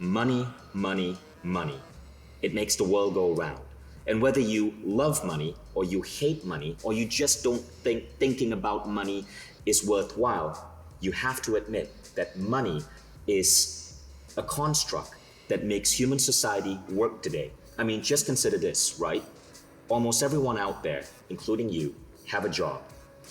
money, money, money. It makes the world go round. And whether you love money or you hate money or you just don't think thinking about money is worthwhile, you have to admit that money is a construct that makes human society work today. I mean, just consider this, right? Almost everyone out there, including you, have a job.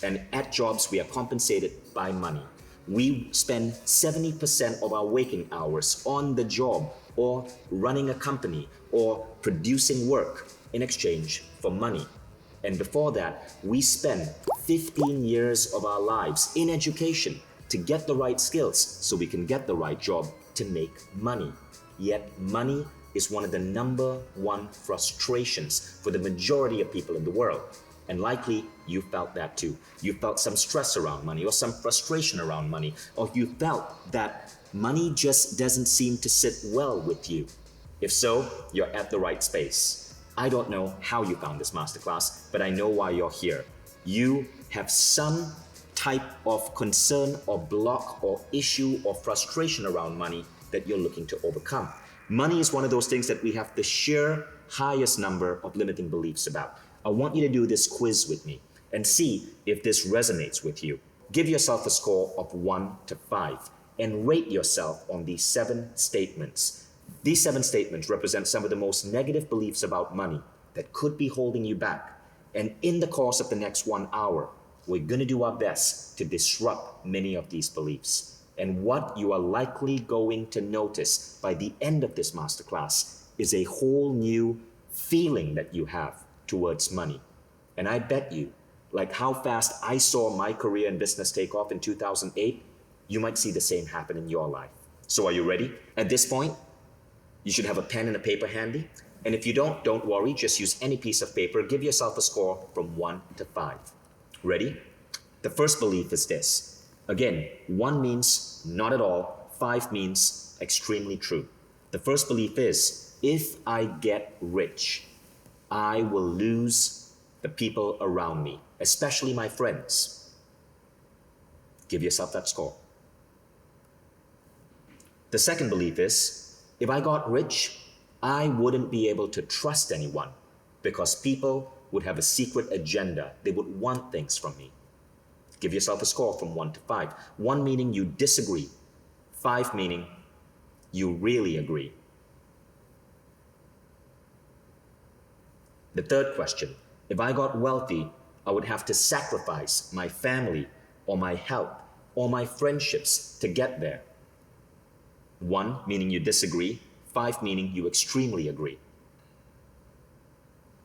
And at jobs, we are compensated by money. We spend 70% of our waking hours on the job or running a company or producing work in exchange for money. And before that, we spend 15 years of our lives in education to get the right skills so we can get the right job to make money. Yet money is one of the number one frustrations for the majority of people in the world. And likely you felt that too. You felt some stress around money or some frustration around money, or you felt that money just doesn't seem to sit well with you. If so, you're at the right space. I don't know how you found this masterclass, but I know why you're here. You have some type of concern or block or issue or frustration around money that you're looking to overcome. Money is one of those things that we have the sheer highest number of limiting beliefs about. I want you to do this quiz with me and see if this resonates with you. Give yourself a score of 1 to 5 and rate yourself on these 7 statements. These 7 statements represent some of the most negative beliefs about money that could be holding you back. And in the course of the next 1 hour, we're going to do our best to disrupt many of these beliefs. And what you are likely going to notice by the end of this masterclass is a whole new feeling that you have towards money. And I bet you, like how fast I saw my career in business take off in 2008, you might see the same happen in your life. So are you ready? At this point, you should have a pen and a paper handy. And if you don't worry, just use any piece of paper. Give yourself a score from 1 to 5. Ready? The first belief is this. Again, 1 means not at all, 5 means extremely true. The first belief is, if I get rich, I will lose the people around me, especially my friends. Give yourself that score. The second belief is, if I got rich, I wouldn't be able to trust anyone because people would have a secret agenda. They would want things from me. Give yourself a score from 1 to 5. 1 meaning you disagree. 5 meaning you really agree. The third question, if I got wealthy, I would have to sacrifice my family or my health or my friendships to get there. 1 meaning you disagree, 5 meaning you extremely agree.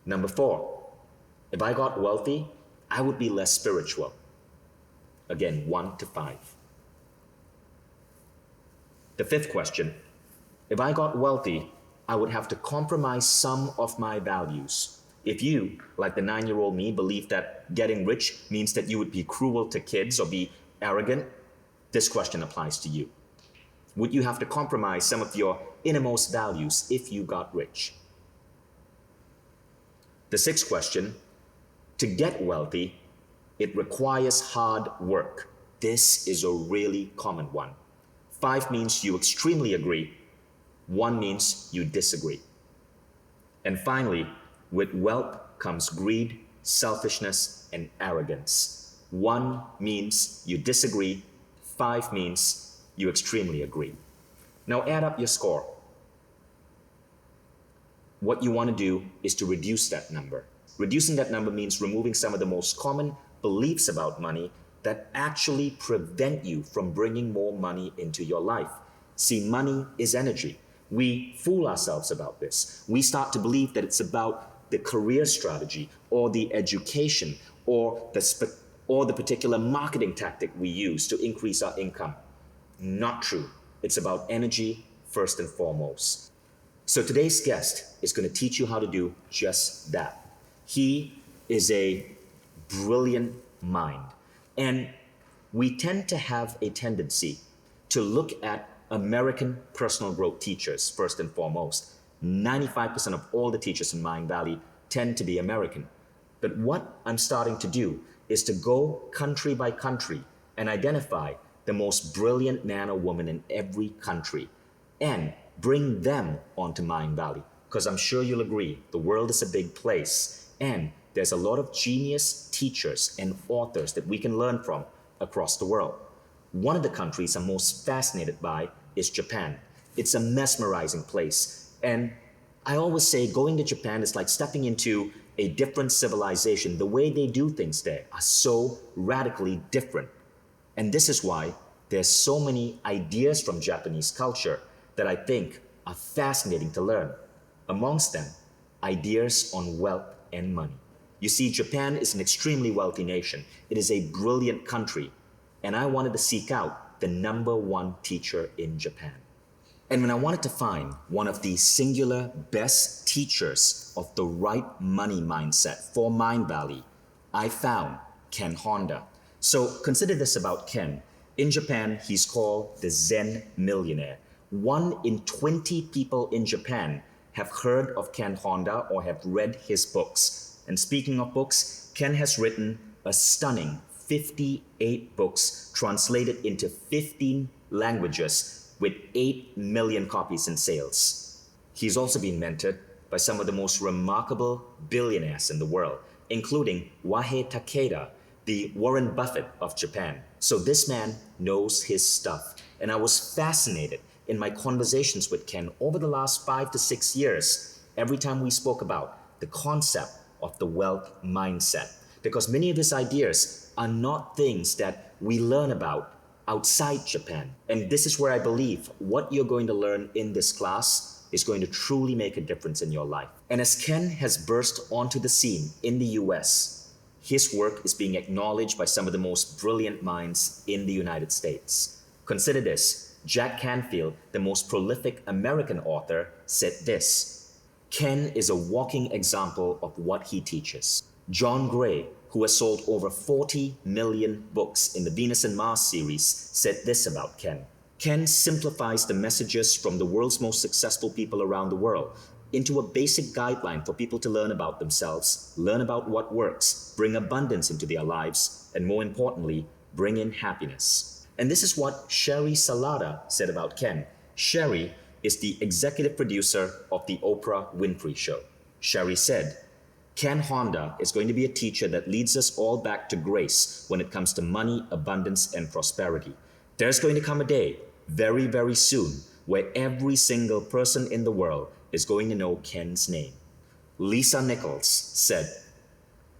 Number 4, if I got wealthy, I would be less spiritual. Again, 1 to 5. The fifth question, if I got wealthy, I would have to compromise some of my values. If you, like the 9-year-old me, believe that getting rich means that you would be cruel to kids or be arrogant, this question applies to you. Would you have to compromise some of your innermost values if you got rich? The sixth question, to get wealthy, it requires hard work. This is a really common one. 5 means you extremely agree. 1 means you disagree. And finally, with wealth comes greed, selfishness, and arrogance. 1 means you disagree. 5 means you extremely agree. Now add up your score. What you want to do is to reduce that number. Reducing that number means removing some of the most common beliefs about money that actually prevent you from bringing more money into your life. See, money is energy. We fool ourselves about this. We start to believe that it's about the career strategy or the education or the particular marketing tactic we use to increase our income. Not true. It's about energy first and foremost. So today's guest is going to teach you how to do just that. He is a brilliant mind. And we tend to have a tendency to look at American personal growth teachers first and foremost. 95% of all the teachers in Mindvalley tend to be American. But what I'm starting to do is to go country by country and identify the most brilliant man or woman in every country and bring them onto Mindvalley. Because I'm sure you'll agree, the world is a big place, and there's a lot of genius teachers and authors that we can learn from across the world. One of the countries I'm most fascinated by is Japan. It's a mesmerizing place, and I always say going to Japan is like stepping into a different civilization. The way they do things there are so radically different. And this is why there's so many ideas from Japanese culture that I think are fascinating to learn. Amongst them, ideas on wealth and money. You see, Japan is an extremely wealthy nation. It is a brilliant country, and I wanted to seek out the #1 teacher in Japan. And when I wanted to find one of the singular best teachers of the right money mindset for Mindvalley, I found Ken Honda. So consider this about Ken. In Japan, he's called the Zen millionaire. 1 in 20 people in Japan have heard of Ken Honda or have read his books. And speaking of books, Ken has written a stunning 58 books translated into 15 languages with 8 million copies in sales. He's also been mentored by some of the most remarkable billionaires in the world, including Wahei Takeda, the Warren Buffett of Japan. So this man knows his stuff. And I was fascinated in my conversations with Ken over the last 5 to 6 years, every time we spoke about the concept of the wealth mindset. Because many of his ideas are not things that we learn about outside Japan. And this is where I believe what you're going to learn in this class is going to truly make a difference in your life. And as Ken has burst onto the scene in the US, his work is being acknowledged by some of the most brilliant minds in the United States. Consider this. Jack Canfield, the most prolific American author, said this: Ken is a walking example of what he teaches. John Gray, who has sold over 40 million books in the Venus and Mars series, said this about Ken. Ken simplifies the messages from the world's most successful people around the world into a basic guideline for people to learn about themselves, learn about what works, bring abundance into their lives, and more importantly, bring in happiness. And this is what Sherry Salada said about Ken. Sherry is the executive producer of the Oprah Winfrey Show. Sherry said, Ken Honda is going to be a teacher that leads us all back to grace when it comes to money, abundance, and prosperity. There's going to come a day, very, very soon, where every single person in the world is going to know Ken's name. Lisa Nichols said,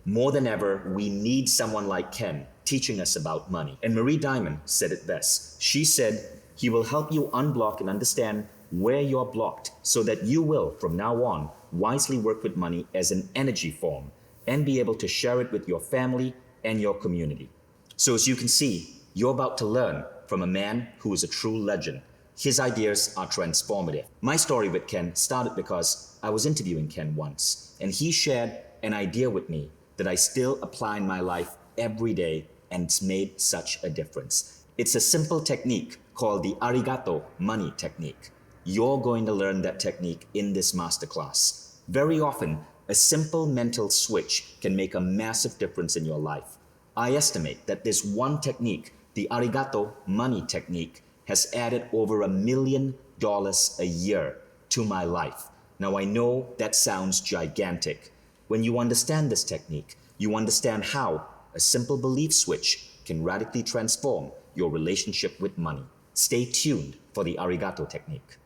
more than ever, we need someone like Ken teaching us about money. And Marie Diamond said it best. She said, he will help you unblock and understand where you're blocked so that you will, from now on, wisely work with money as an energy form and be able to share it with your family and your community. So as you can see, you're about to learn from a man who is a true legend. His ideas are transformative. My story with Ken started because I was interviewing Ken once, and he shared an idea with me that I still apply in my life every day, and it's made such a difference. It's a simple technique called the arigato money technique. You're going to learn that technique in this masterclass. Very often, a simple mental switch can make a massive difference in your life. I estimate that this one technique, the arigato money technique, has added over $1 million a year to my life. Now I know that sounds gigantic. When you understand this technique, you understand how a simple belief switch can radically transform your relationship with money. Stay tuned for the arigato technique.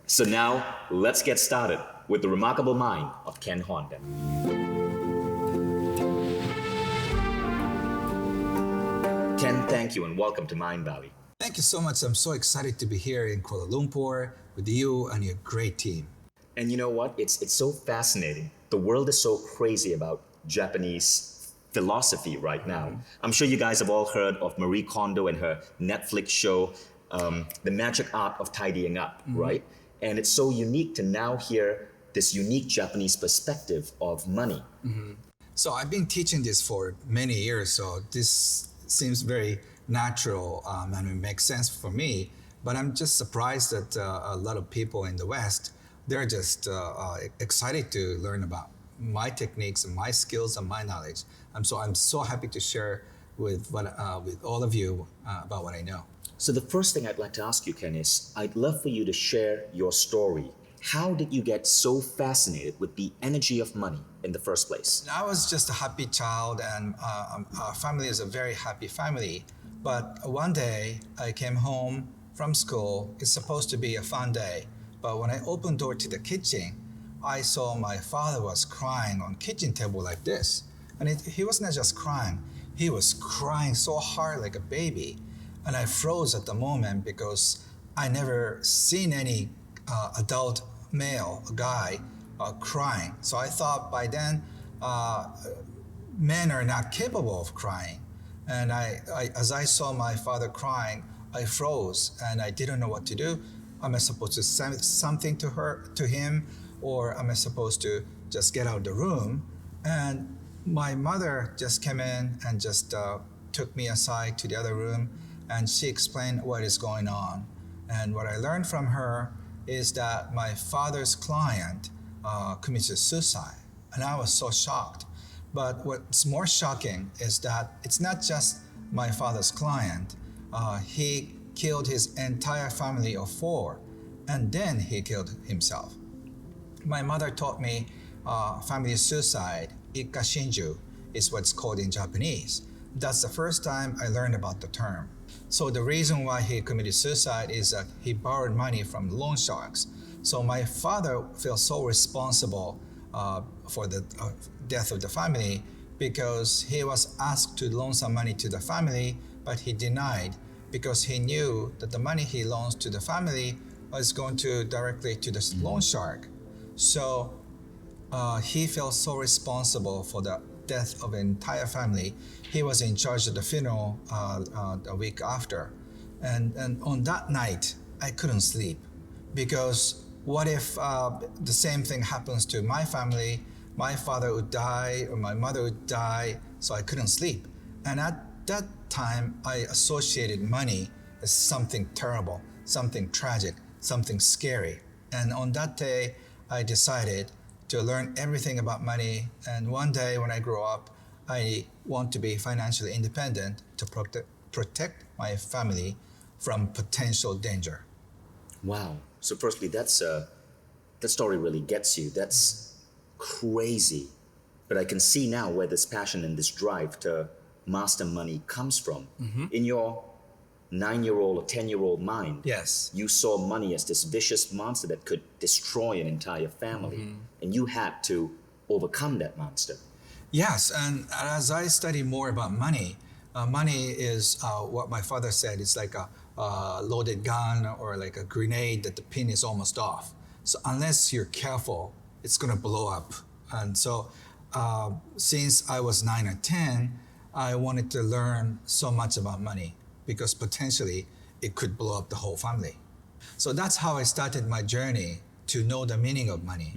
So now, let's get started with the remarkable mind of Ken Honda. Ken, thank you and welcome to Mindvalley. Thank you so much. I'm so excited to be here in Kuala Lumpur with you and your great team. And you know what? It's so fascinating. The world is so crazy about Japanese philosophy right now. I'm sure you guys have all heard of Marie Kondo and her Netflix show, The Magic Art of Tidying Up, right? And it's so unique to now hear this unique Japanese perspective of money. So I've been teaching this for many years, so this seems very natural and it makes sense for me. But I'm just surprised that a lot of people in the West, they're just excited to learn about my techniques and my skills and my knowledge. I'm so happy to share with all of you about what I know. So the first thing I'd like to ask you, Ken, is I'd love for you to share your story. How did you get so fascinated with the energy of money in the first place? I was just a happy child, and our family is a very happy family. But one day I came home from school. It's supposed to be a fun day. But when I opened door to the kitchen, I saw my father was crying on kitchen table like this. And he was not just crying, he was crying so hard like a baby. And I froze at the moment because I never seen any adult male guy crying. So I thought by then men are not capable of crying. And as I saw my father crying, I froze and I didn't know what to do. Am I supposed to say something to him, or am I supposed to just get out of the room? And my mother just came in and just took me aside to the other room, and she explained what is going on. And what I learned from her is that my father's client committed suicide, and I was so shocked. But what's more shocking is that it's not just my father's client. He killed his entire family of 4, and then he killed himself. My mother taught me family suicide, ikkashinju, is what's called in Japanese. That's the first time I learned about the term. So the reason why he committed suicide is that he borrowed money from loan sharks. So my father feels so responsible for the death of the family because he was asked to loan some money to the family, but he denied because he knew that the money he loans to the family was going to directly to the loan shark. So he felt so responsible for the death of an entire family. He was in charge of the funeral a week after. And on that night, I couldn't sleep because what if the same thing happens to my family? My father would die or my mother would die, so I couldn't sleep. And at that time, I associated money as something terrible, something tragic, something scary. And on that day, I decided to learn everything about money. And one day when I grow up, I want to be financially independent to protect my family from potential danger. Wow. So firstly, that story really gets you. That's crazy. But I can see now where this passion and this drive to master money comes from. In your 9-year-old or 10-year-old mind, Yes. you saw money as this vicious monster that could destroy an entire family. And you had to overcome that monster. Yes, and as I study more about money, money is what my father said. It's like a loaded gun or like a grenade that the pin is almost off. So unless you're careful, it's going to blow up. And so since I was 9 or 10, I wanted to learn so much about money because potentially it could blow up the whole family. So that's how I started my journey to know the meaning of money.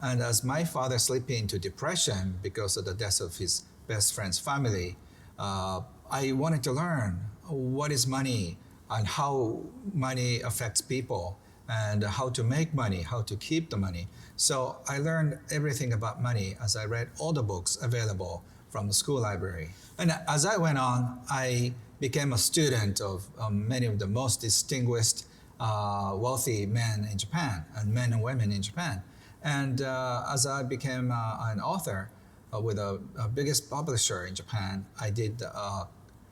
And as my father slipped into depression because of the death of his best friend's family, I wanted to learn what is money and how money affects people and how to make money, how to keep the money. So I learned everything about money as I read all the books available from the school library. And as I went on, I became a student of many of the most distinguished wealthy men in Japan and men and women in Japan. And as I became an author with a biggest publisher in Japan, I did a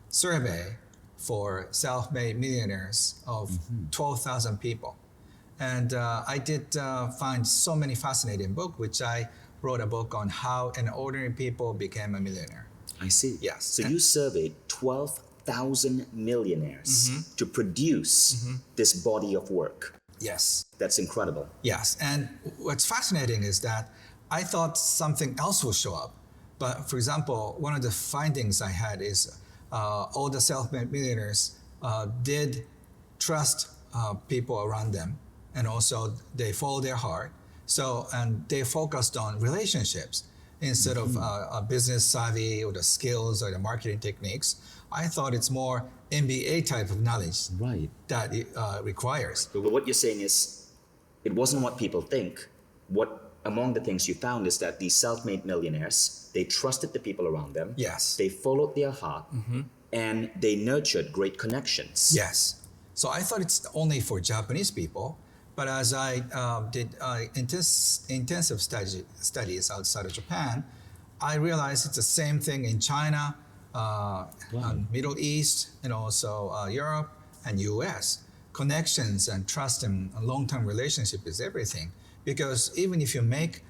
survey for self-made millionaires of 12,000 people. And I did find so many fascinating books, which I wrote a book on how an ordinary people became a millionaire. I see. Yes. So you surveyed 12,000 millionaires to produce this body of work. Yes. That's incredible. Yes. And what's fascinating is that I thought something else will show up. But for example, one of the findings I had is all the self-made millionaires did trust people around them, and also they followed their heart. So, and they focused on relationships instead of a business savvy or the skills or the marketing techniques. I thought it's more MBA type of knowledge that it requires. But what you're saying is, it wasn't what people think. What among the things you found is that these self-made millionaires, they trusted the people around them. Yes. They followed their heart, and they nurtured great connections. Yes. So I thought it's only for Japanese people. But as I did intensive studies outside of Japan, I realized it's the same thing in China, Middle East, and also Europe and US. Connections and trust and a long-term relationship is everything. Because even if you make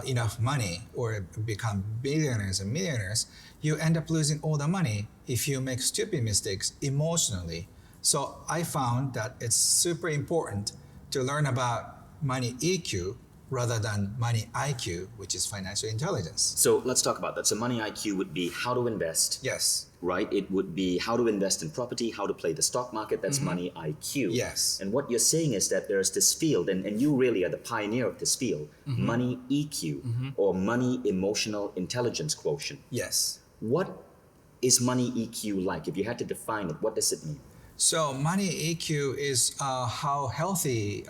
enough money or become billionaires and millionaires, you end up losing all the money if you make stupid mistakes emotionally. So I found that it's super important to learn about money EQ rather than money IQ, which is financial intelligence. So let's talk about that. So money IQ would be how to invest. Yes. Right? It would be how to invest in property, how to play the stock market. That's money IQ. Yes. And what you're saying is that there's this field, and you really are the pioneer of this field, money EQ, or money emotional intelligence quotient. Yes. What is money EQ like? If you had to define it, what does it mean? So money EQ is how healthy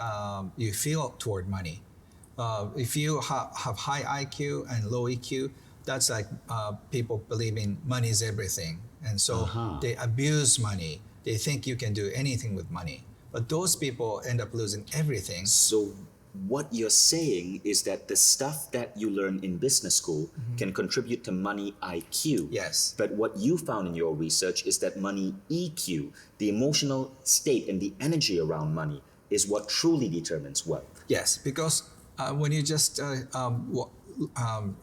you feel toward money. If you have high IQ and low EQ, that's like people believing money is everything. And so they abuse money. They think you can do anything with money. But those people end up losing everything. So what you're saying is that the stuff that you learn in business school can contribute to money IQ. Yes. But what you found in your research is that money EQ, the emotional state and the energy around money, is what truly determines wealth. Yes, because when you just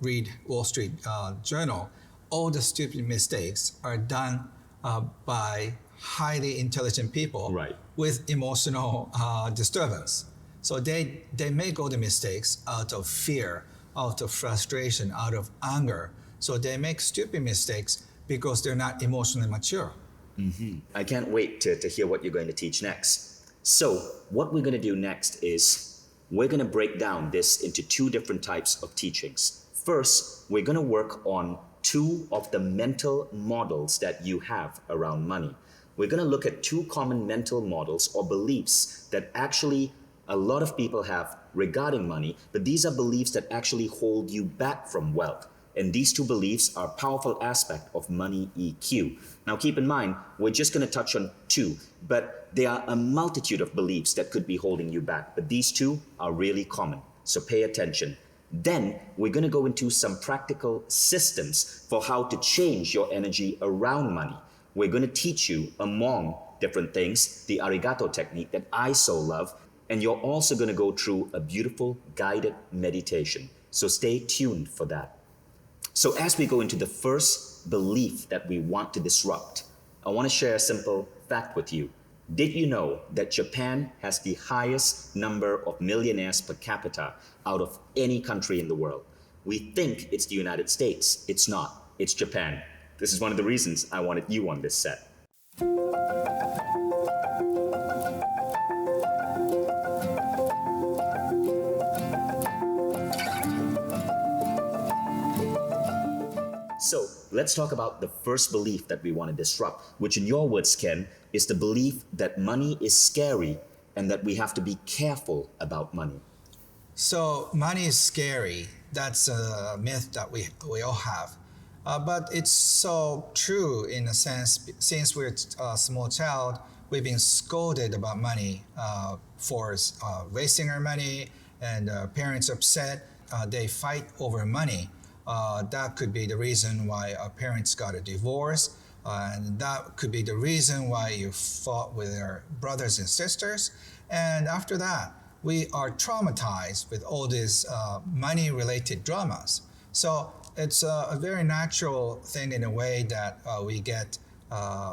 read Wall Street Journal, all the stupid mistakes are done by highly intelligent people with emotional disturbance. So they make all the mistakes out of fear, out of frustration, out of anger. So they make stupid mistakes because they're not emotionally mature. I can't wait to hear what you're going to teach next. So what we're going to do next is we're going to break down this into two different types of teachings. First, we're going to work on two of the mental models that you have around money. We're going to look at two common mental models or beliefs that actually a lot of people have regarding money, but these are beliefs that actually hold you back from wealth. And these two beliefs are a powerful aspect of money EQ. Now keep in mind, we're just going to touch on two, but there are a multitude of beliefs that could be holding you back, but these two are really common. So pay attention. Then we're going to go into some practical systems for how to change your energy around money. We're going to teach you, among different things, the arigato technique that I so love, and you're also going to go through a beautiful guided meditation. So stay tuned for that. So as we go into the first belief that we want to disrupt, I want to share a simple fact with you. Did you know that Japan has the highest number of millionaires per capita out of any country in the world? We think it's the United States. It's not. It's Japan. This is one of the reasons I wanted you on this set. So let's talk about the first belief that we want to disrupt, which in your words, Ken, is the belief that money is scary and that we have to be careful about money. So money is scary. That's a myth that we all have. But it's so true in a sense, since we're a small child, we've been scolded about money for wasting our money, and parents upset. They fight over money. That could be the reason why our parents got a divorce, and that could be the reason why you fought with your brothers and sisters. And after that, we are traumatized with all these money-related dramas. So it's a very natural thing in a way that we get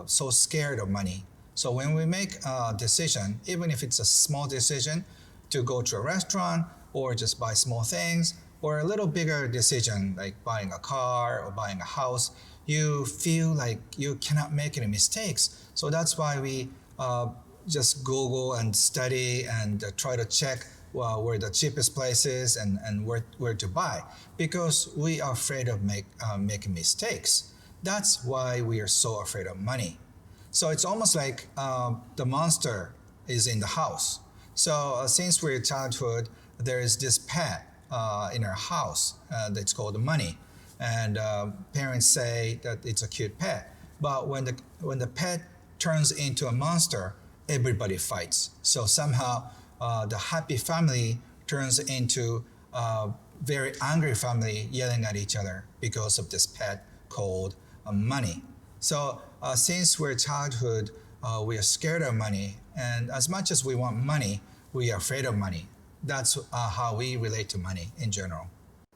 so scared of money. So when we make a decision, even if it's a small decision to go to a restaurant or just buy small things, or a little bigger decision like buying a car or buying a house, you feel like you cannot make any mistakes. So that's why we just Google and study and try to check where the cheapest place is and where to buy, because we are afraid of making mistakes. That's why we are so afraid of money. So it's almost like the monster is in the house. So since we're childhood, there is this pet in our house that's called money, and parents say that it's a cute pet. But when the pet turns into a monster, everybody fights. So somehow the happy family turns into a very angry family yelling at each other because of this pet called money. So since we're childhood, we are scared of money, and as much as we want money, we are afraid of money. That's how we relate to money in general.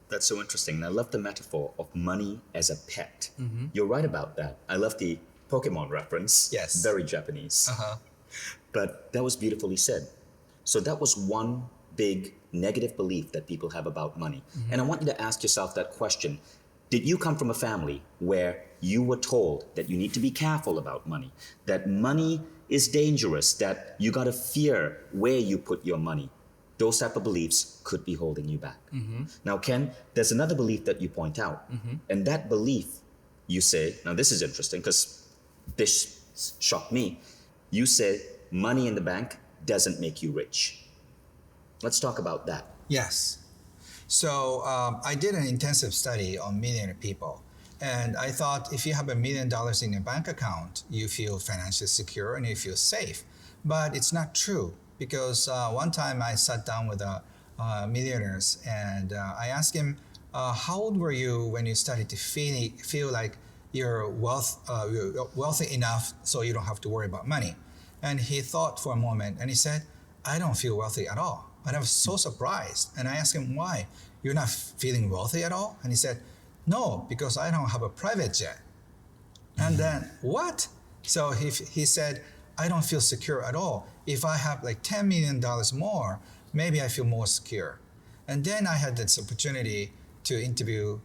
That's so interesting. And I love the metaphor of money as a pet. You're right about that. I love the Pokemon reference. Yes. Very Japanese. But that was beautifully said. So that was one big negative belief that people have about money. And I want you to ask yourself that question. Did you come from a family where you were told that you need to be careful about money, that money is dangerous, that you got to fear where you put your money? Those type of beliefs could be holding you back. Now, Ken, there's another belief that you point out. And that belief, you say, now this is interesting because this shocked me. You say money in the bank doesn't make you rich. Let's talk about that. Yes. So I did an intensive study on millionaire people. And I thought if you have $1 million in your bank account, you feel financially secure and you feel safe. But it's not true, because one time I sat down with millionaires and I asked him, how old were you when you started to feel like you're wealthy enough so you don't have to worry about money? And he thought for a moment and he said, I don't feel wealthy at all. And I was so surprised. And I asked him, why? You're not feeling wealthy at all? And he said, no, because I don't have a private jet. And then, what? So he said, I don't feel secure at all. If I have like $10 million more, maybe I feel more secure. And then I had this opportunity to interview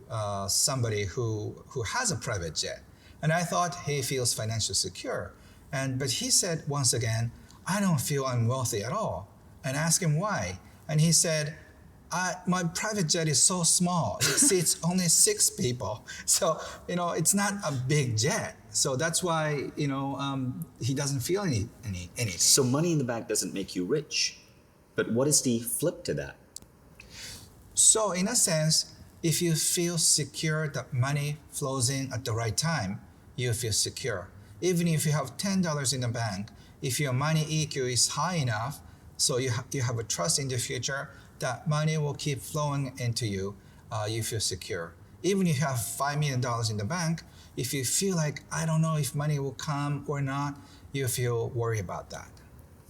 somebody who has a private jet. And I thought he feels financially secure. But he said, once again, I don't feel I'm wealthy at all. And I asked him why. And he said, my private jet is so small. It seats only 6 people. So, it's not a big jet. So that's why, he doesn't feel anything. So money in the bank doesn't make you rich. But what is the flip to that? So in a sense, if you feel secure that money flows in at the right time, you feel secure. Even if you have $10 in the bank, if your money EQ is high enough, so you have a trust in the future that money will keep flowing into you, you feel secure. Even if you have $5 million in the bank, if you feel like, I don't know if money will come or not, you feel worried about that.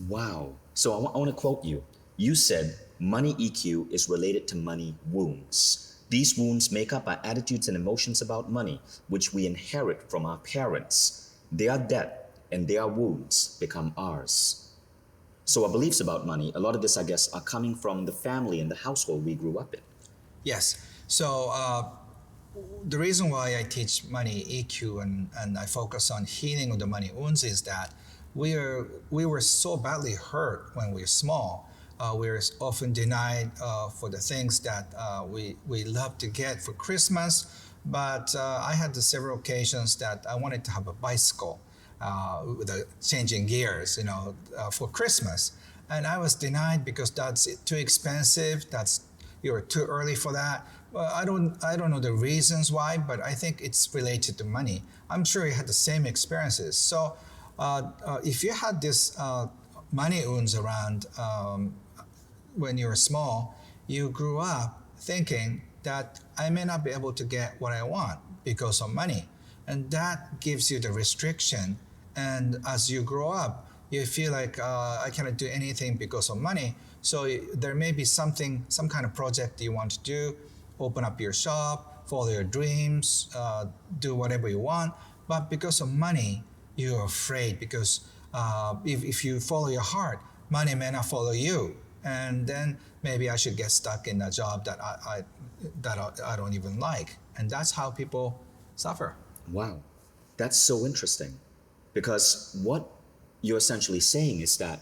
Wow. So I want to quote you. You said money EQ is related to money wounds. These wounds make up our attitudes and emotions about money, which we inherit from our parents. Their debt and their wounds become ours. So our beliefs about money, a lot of this, I guess, are coming from the family and the household we grew up in. Yes. So the reason why I teach money EQ and I focus on healing of the money wounds is that we were so badly hurt when we were small. We were often denied for the things that we love to get for Christmas. But I had several occasions that I wanted to have a bicycle with changing gears, for Christmas. And I was denied because that's too expensive. You're too early for that. Well, I don't know the reasons why, but I think it's related to money. I'm sure you had the same experiences. So if you had this money wounds around when you were small, you grew up thinking that I may not be able to get what I want because of money. And that gives you the restriction. And as you grow up, you feel like I cannot do anything because of money. So there may be some kind of project you want to do, open up your shop, follow your dreams, do whatever you want. But because of money, you're afraid because if you follow your heart, money may not follow you. And then maybe I should get stuck in a job that I don't even like. And that's how people suffer. Wow, that's so interesting. Because what you're essentially saying is that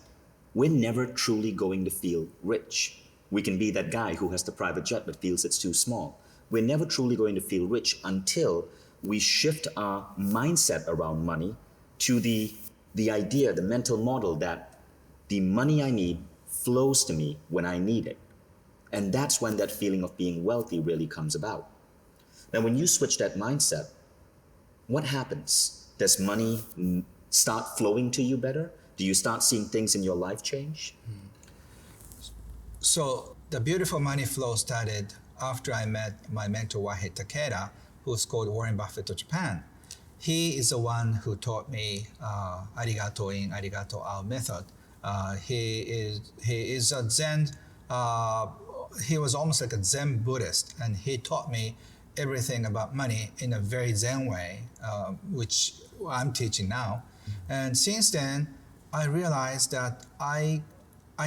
we're never truly going to feel rich. We can be that guy who has the private jet but feels it's too small. We're never truly going to feel rich until we shift our mindset around money to the idea, the mental model that the money I need flows to me when I need it. And that's when that feeling of being wealthy really comes about. Now, when you switch that mindset, what happens? Does money start flowing to you better? Do you start seeing things in your life change? So the beautiful money flow started after I met my mentor Wahei Takeda, who's called Warren Buffett of Japan. He is the one who taught me arigato in, arigato out method. He is a Zen. He was almost like a Zen Buddhist, and he taught me everything about money in a very Zen way, which I'm teaching now. And since then, I realized that I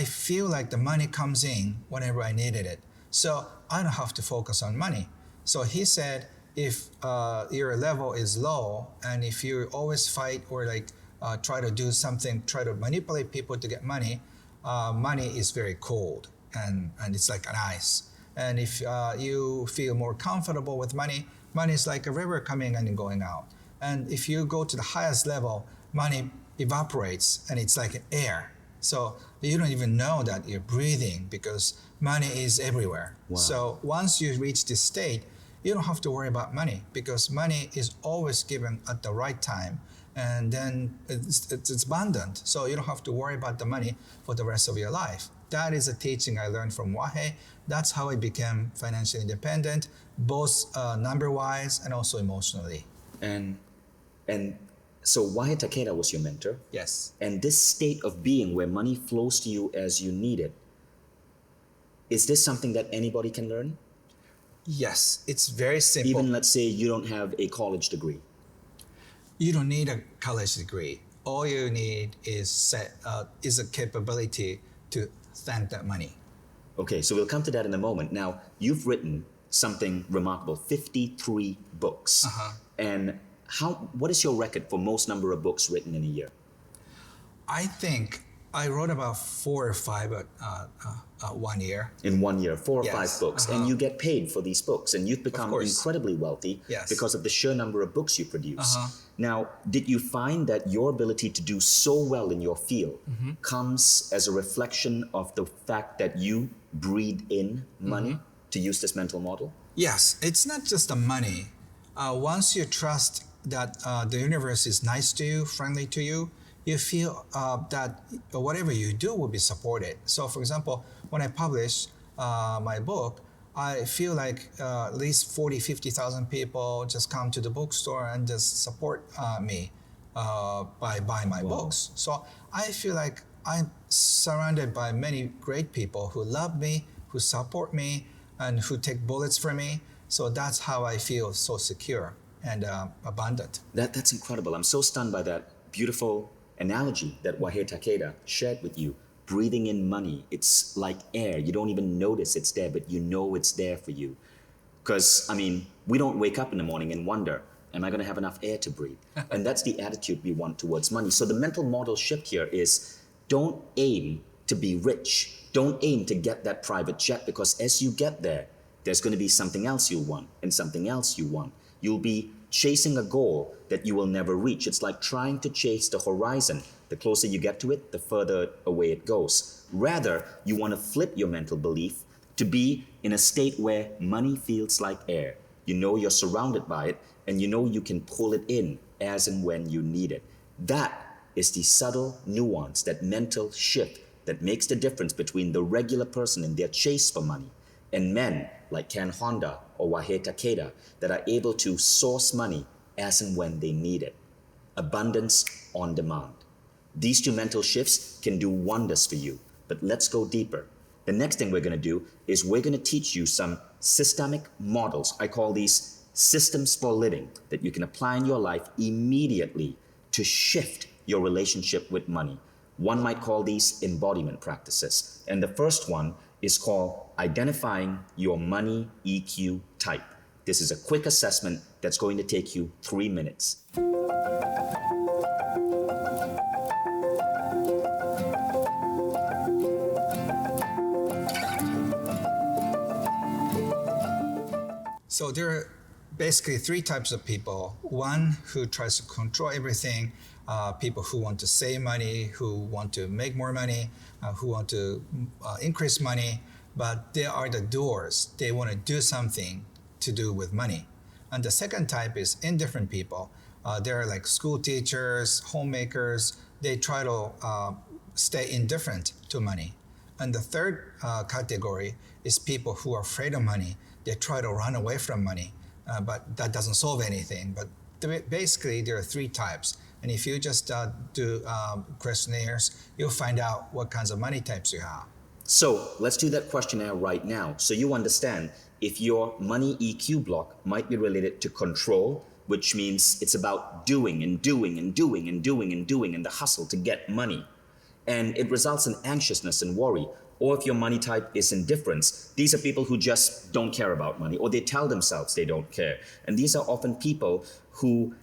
feel like the money comes in whenever I needed it. So I don't have to focus on money. So he said, if your level is low and if you always fight or try to do something, try to manipulate people to get money, money is very cold and it's like an ice. And if you feel more comfortable with money, money is like a river coming in and going out. And if you go to the highest level, money evaporates and it's like air. So you don't even know that you're breathing because money is everywhere. Wow. So once you reach this state, you don't have to worry about money because money is always given at the right time and then it's abundant. So you don't have to worry about the money for the rest of your life. That is a teaching I learned from Wahei. That's how I became financially independent, both number-wise and also emotionally. And so Wahei Takeda was your mentor. Yes. And this state of being where money flows to you as you need it, is this something that anybody can learn? Yes, it's very simple. Even let's say you don't have a college degree. You don't need a college degree. All you need is a capability to thank that money. Okay, so we'll come to that in a moment. Now, you've written something remarkable, 53 books. And what is your record for most number of books written in a year? I think I wrote about 4 or 5 1 year. In 1 year, 4 or Yes. 5 books. And you get paid for these books. And you've become course. incredibly wealthy Yes. because of the sheer number of books you produce. Now, did you find that your ability to do so well in your field comes as a reflection of the fact that you breathe in money, to use this mental model? Yes, it's not just the money. Once you trust that the universe is nice to you, friendly to you, you feel that whatever you do will be supported. So for example, when I publish my book, I feel like at least 40, 50,000 people just come to the bookstore and just support me by buying my books. So I feel like I'm surrounded by many great people who love me, who support me, and who take bullets for me. So that's how I feel so secure and abundant. That's incredible. I'm so stunned by that beautiful analogy that Wahei Takeda shared with you. Breathing in money, it's like air. You don't even notice it's there, but you know it's there for you. Because, we don't wake up in the morning and wonder, am I going to have enough air to breathe? And that's the attitude we want towards money. So the mental model shift here is don't aim to be rich. Don't aim to get that private jet, because as you get there, there's going to be something else you want and something else you want. You'll be chasing a goal that you will never reach. It's like trying to chase the horizon. The closer you get to it, the further away it goes. Rather, you want to flip your mental belief to be in a state where money feels like air. You know you're surrounded by it, and you know you can pull it in as and when you need it. That is the subtle nuance, that mental shift that makes the difference between the regular person in their chase for money and men like Ken Honda or Wahei Takeda that are able to source money as and when they need it. Abundance on demand. These two mental shifts can do wonders for you, but let's go deeper. The next thing we're going to do is we're going to teach you some systemic models. I call these systems for living that you can apply in your life immediately to shift your relationship with money. One might call these embodiment practices. And the first one is called identifying your money EQ type. This is a quick assessment that's going to take you 3 minutes. So there are basically 3 types of people. One who tries to control everything, people who want to save money, who want to make more money, who want to increase money, but they are the doers. They want to do something to do with money. And the second type is indifferent people. They're like school teachers, homemakers, they try to stay indifferent to money. And the third category is people who are afraid of money. They try to run away from money, but that doesn't solve anything. But basically, there are three types. And if you just do questionnaires, you'll find out what kinds of money types you have. So let's do that questionnaire right now so you understand if your money EQ block might be related to control, which means it's about doing and doing and doing and doing and doing and the hustle to get money. And it results in anxiousness and worry. Or if your money type is indifference, these are people who just don't care about money, or they tell themselves they don't care. And these are often people who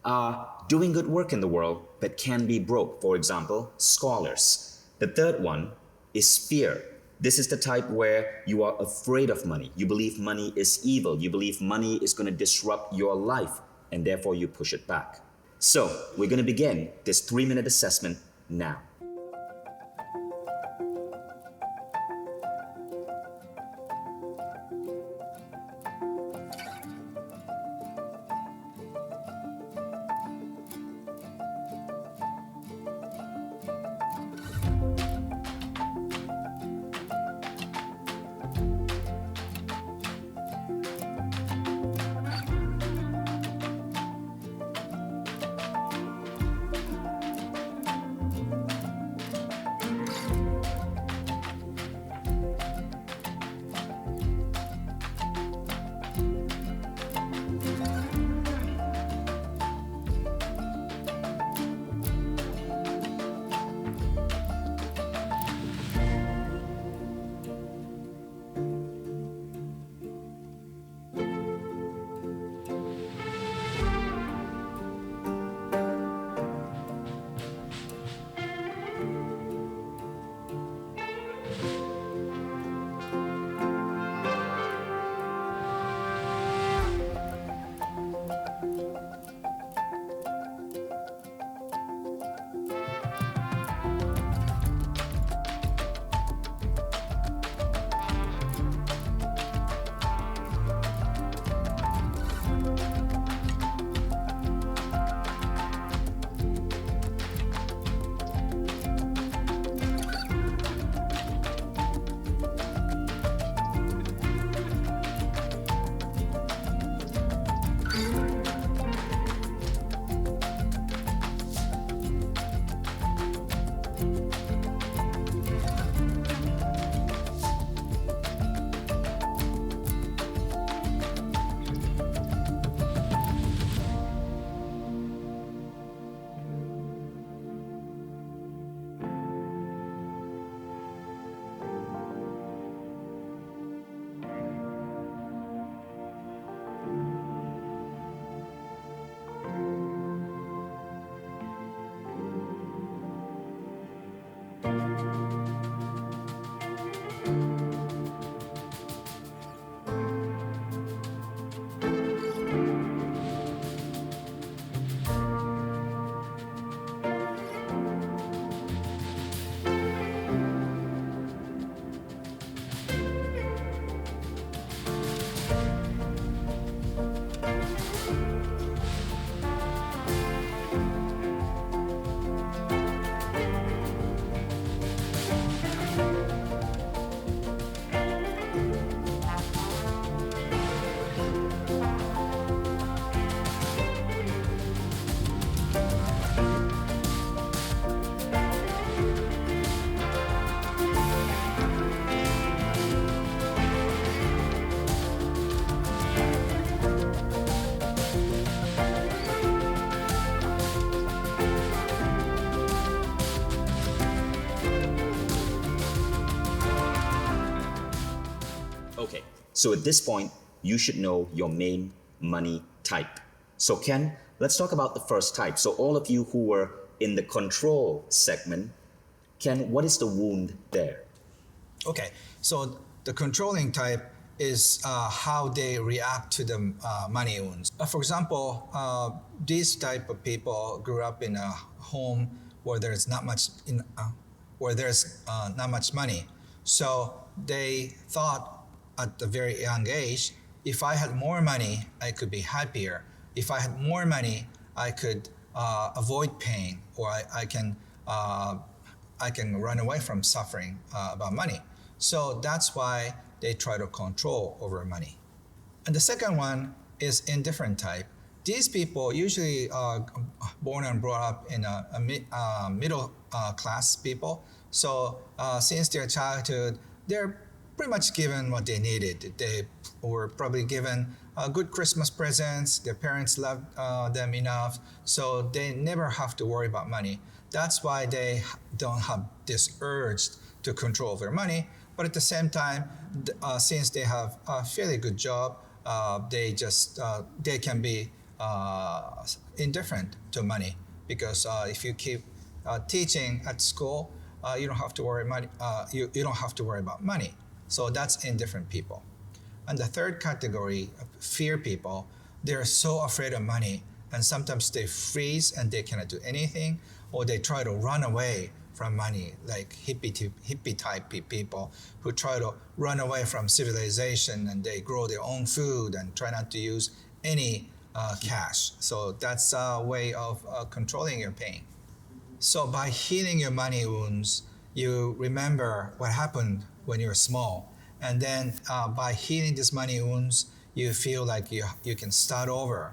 are doing good work in the world but can be broke. For example, scholars. The third one is fear. This is the type where you are afraid of money. You believe money is evil. You believe money is going to disrupt your life, and therefore you push it back. So we're going to begin this 3-minute assessment now. Okay, so at this point, you should know your main money type. So Ken, let's talk about the first type. So all of you who were in the control segment, Ken, what is the wound there? Okay, so the controlling type is how they react to the money wounds. For example, these type of people grew up in a home where there's not much not much money, so they thought at a very young age, if I had more money, I could be happier. If I had more money, I could avoid pain, or I can run away from suffering about money. So that's why they try to control over money. And the second one is indifferent type. These people usually are born and brought up in middle class people. So since their childhood, they're pretty much given what they needed. They were probably given good Christmas presents. Their parents loved them enough, so they never have to worry about money. That's why they don't have this urge to control their money. But at the same time, since they have a fairly good job, they can be indifferent to money, because if you keep teaching at school, you don't have to worry money. You don't have to worry about money. So that's indifferent people. And the third category, fear people, they're so afraid of money, and sometimes they freeze and they cannot do anything, or they try to run away from money, like hippie type people who try to run away from civilization, and they grow their own food and try not to use any cash. So that's a way of controlling your pain. So by healing your money wounds, you remember what happened when you were small. And then by healing these money wounds, you feel like you can start over.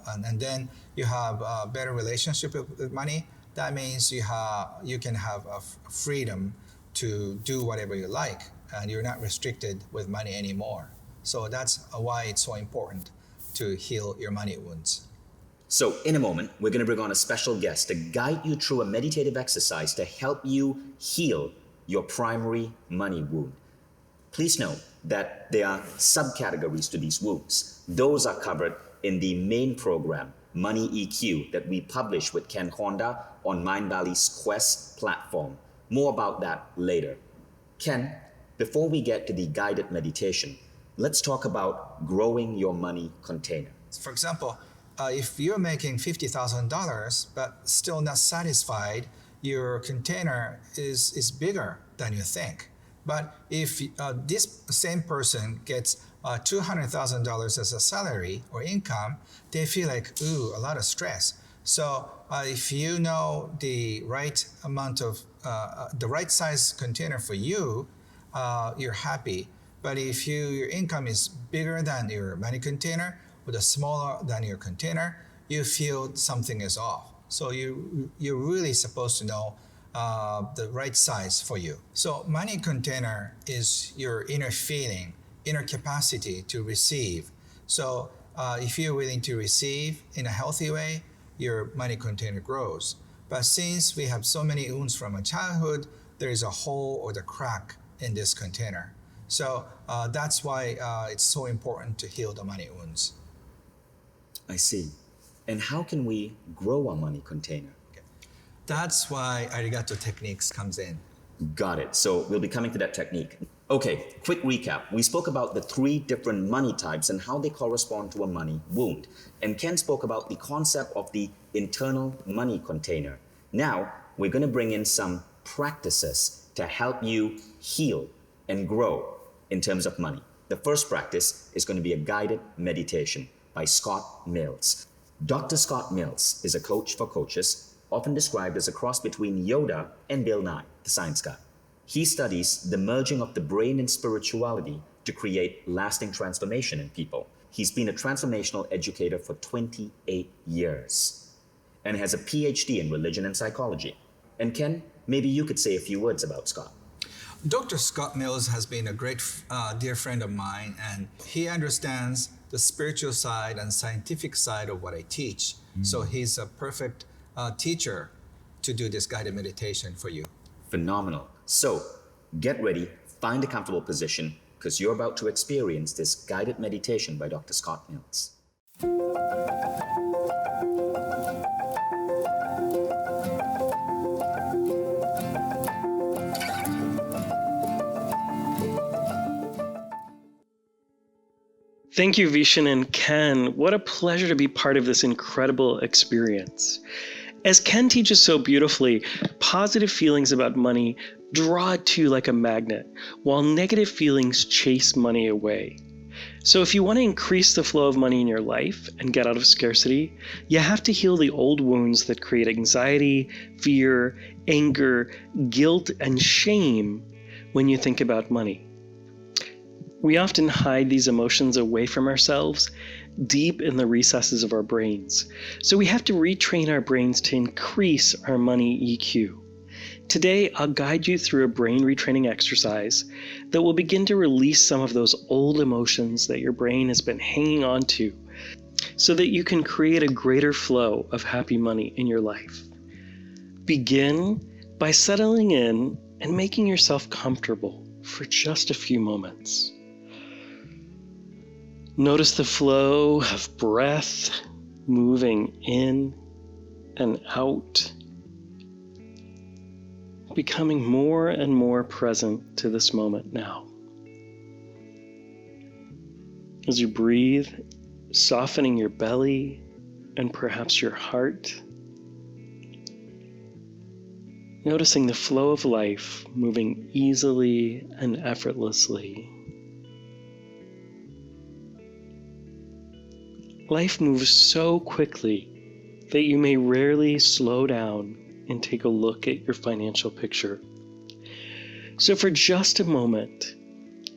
And then you have a better relationship with money. That means you can have a freedom to do whatever you like, and you're not restricted with money anymore. So that's why it's so important to heal your money wounds. So in a moment, we're going to bring on a special guest to guide you through a meditative exercise to help you heal your primary money wound. Please note that there are subcategories to these wounds. Those are covered in the main program, Money EQ, that we publish with Ken Honda on Mindvalley's Quest platform. More about that later. Ken, before we get to the guided meditation, let's talk about growing your money container. For example, if you're making $50,000 but still not satisfied, your container is bigger than you think. But if this same person gets $200,000 as a salary or income, they feel like, ooh, a lot of stress. So if you know the right amount of, the right size container for you, you're happy. But if your income is bigger than your money container, or smaller than your container, you feel something is off. So you're really supposed to know the right size for you. So money container is your inner feeling, inner capacity to receive. So if you're willing to receive in a healthy way, your money container grows. But since we have so many wounds from a childhood, there is a hole or the crack in this container. So that's why it's so important to heal the money wounds. I see. And how can we grow our money container? That's why arigato techniques comes in. Got it. So we'll be coming to that technique. Okay, quick recap. We spoke about the 3 different money types and how they correspond to a money wound. And Ken spoke about the concept of the internal money container. Now, we're going to bring in some practices to help you heal and grow in terms of money. The first practice is going to be a guided meditation by Scott Mills. Dr. Scott Mills is a coach for coaches, often described as a cross between Yoda and Bill Nye, the science guy. He studies the merging of the brain and spirituality to create lasting transformation in people. He's been a transformational educator for 28 years and has a PhD in religion and psychology. And Ken, maybe you could say a few words about Scott. Dr. Scott Mills has been a great dear friend of mine, and he understands the spiritual side and scientific side of what I teach. So he's a perfect teacher to do this guided meditation for you. Phenomenal. So get ready, find a comfortable position, because you're about to experience this guided meditation by Dr. Scott Mills. Thank you, Vishen and Ken. What a pleasure to be part of this incredible experience. As Ken teaches so beautifully, positive feelings about money draw it to you like a magnet, while negative feelings chase money away. So if you want to increase the flow of money in your life and get out of scarcity, you have to heal the old wounds that create anxiety, fear, anger, guilt, and shame when you think about money. We often hide these emotions away from ourselves, deep in the recesses of our brains. So we have to retrain our brains to increase our money EQ. Today, I'll guide you through a brain retraining exercise that will begin to release some of those old emotions that your brain has been hanging on to so that you can create a greater flow of happy money in your life. Begin by settling in and making yourself comfortable for just a few moments. Notice the flow of breath moving in and out, becoming more and more present to this moment now. As you breathe, softening your belly and perhaps your heart, noticing the flow of life moving easily and effortlessly. Life moves so quickly that you may rarely slow down and take a look at your financial picture. So for just a moment,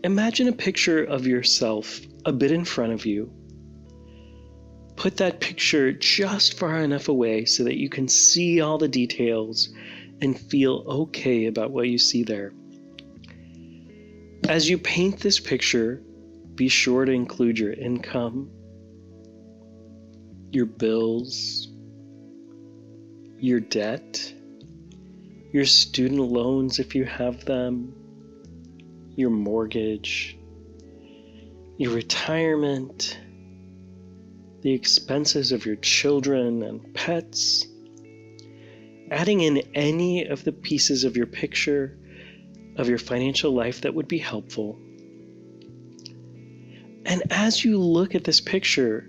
imagine a picture of yourself a bit in front of you. Put that picture just far enough away so that you can see all the details and feel okay about what you see there. As you paint this picture, be sure to include your income, your bills, your debt, your student loans if you have them, your mortgage, your retirement, the expenses of your children and pets, adding in any of the pieces of your picture of your financial life that would be helpful. And as you look at this picture,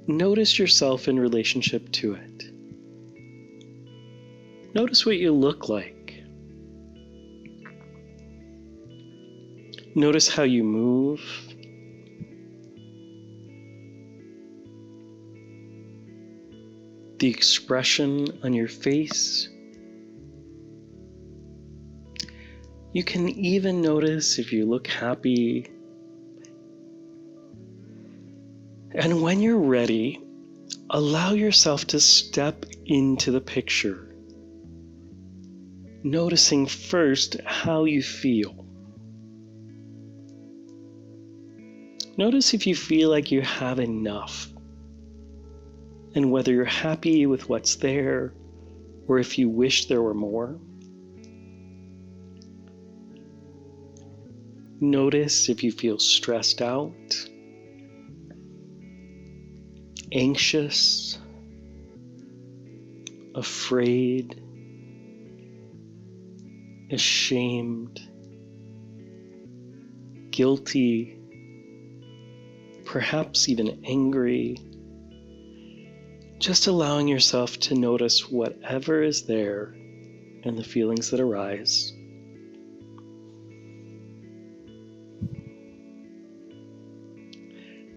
notice yourself in relationship to it. Notice what you look like. Notice how you move. The expression on your face. You can even notice if you look happy. And when you're ready, allow yourself to step into the picture, noticing first how you feel. Notice if you feel like you have enough, and whether you're happy with what's there or if you wish there were more. Notice if you feel stressed out, anxious, afraid, ashamed, guilty, perhaps even angry. Just allowing yourself to notice whatever is there and the feelings that arise.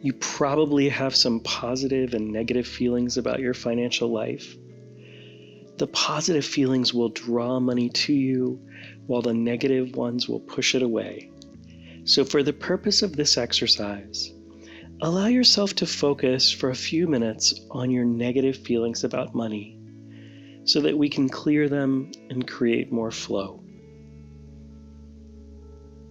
You probably have some positive and negative feelings about your financial life. The positive feelings will draw money to you, while the negative ones will push it away. So for the purpose of this exercise, allow yourself to focus for a few minutes on your negative feelings about money so that we can clear them and create more flow.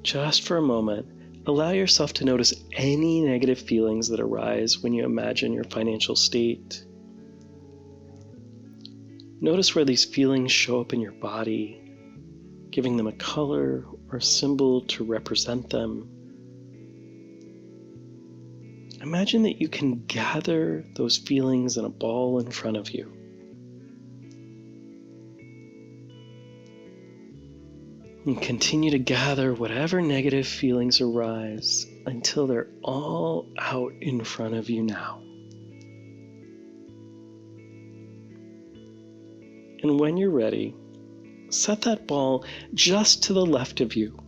Just for a moment, allow yourself to notice any negative feelings that arise when you imagine your financial state. Notice where these feelings show up in your body, giving them a color or symbol to represent them. Imagine that you can gather those feelings in a ball in front of you. And continue to gather whatever negative feelings arise until they're all out in front of you now. And when you're ready, set that ball just to the left of you.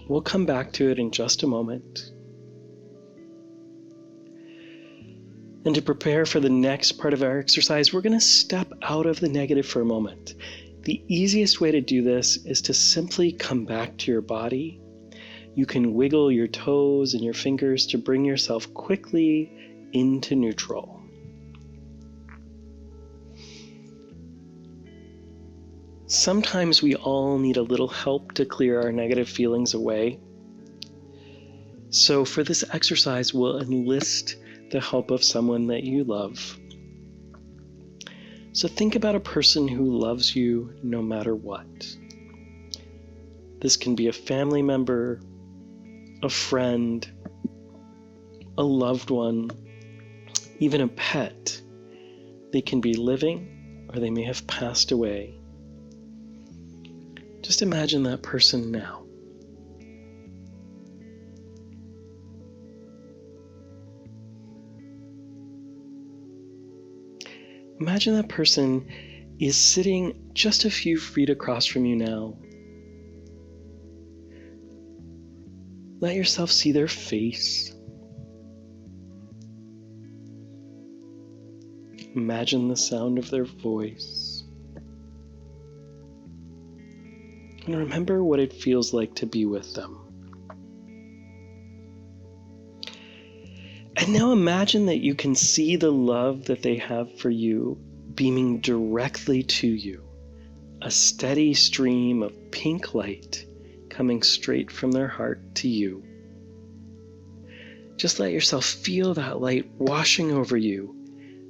We'll come back to it in just a moment. And to prepare for the next part of our exercise, we're going to step out of the negative for a moment. The easiest way to do this is to simply come back to your body. You can wiggle your toes and your fingers to bring yourself quickly into neutral. Sometimes we all need a little help to clear our negative feelings away. So for this exercise, we'll enlist the help of someone that you love. So think about a person who loves you no matter what. This can be a family member, a friend, a loved one, even a pet. They can be living or they may have passed away. Just imagine that person now. Imagine that person is sitting just a few feet across from you now. Let yourself see their face. Imagine the sound of their voice. And remember what it feels like to be with them. And now imagine that you can see the love that they have for you beaming directly to you, a steady stream of pink light coming straight from their heart to you. Just let yourself feel that light washing over you,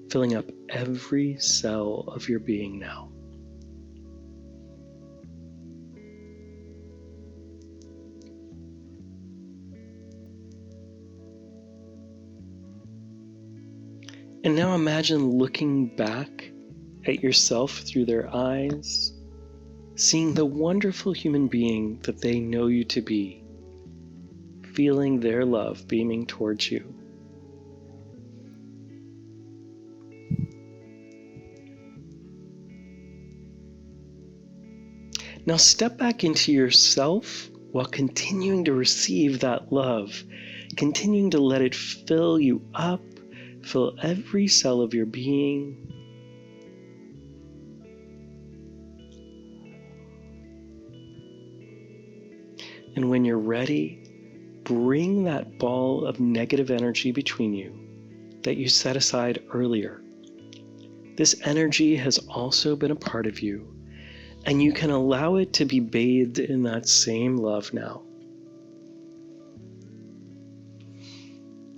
filling up every cell of your being now. And now imagine looking back at yourself through their eyes, seeing the wonderful human being that they know you to be, feeling their love beaming towards you. Now step back into yourself while continuing to receive that love, continuing to let it fill you up, fill every cell of your being. And when you're ready, bring that ball of negative energy between you that you set aside earlier. This energy has also been a part of you, and you can allow it to be bathed in that same love now.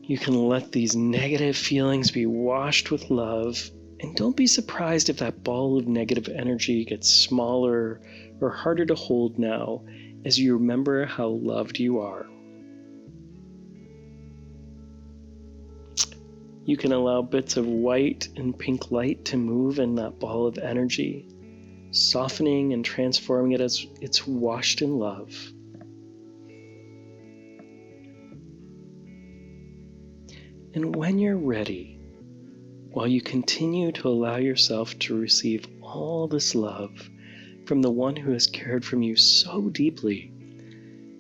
You can let these negative feelings be washed with love, and don't be surprised if that ball of negative energy gets smaller or harder to hold now as you remember how loved you are. You can allow bits of white and pink light to move in that ball of energy, softening and transforming it as it's washed in love. And when you're ready, while you continue to allow yourself to receive all this love from the one who has cared for you so deeply,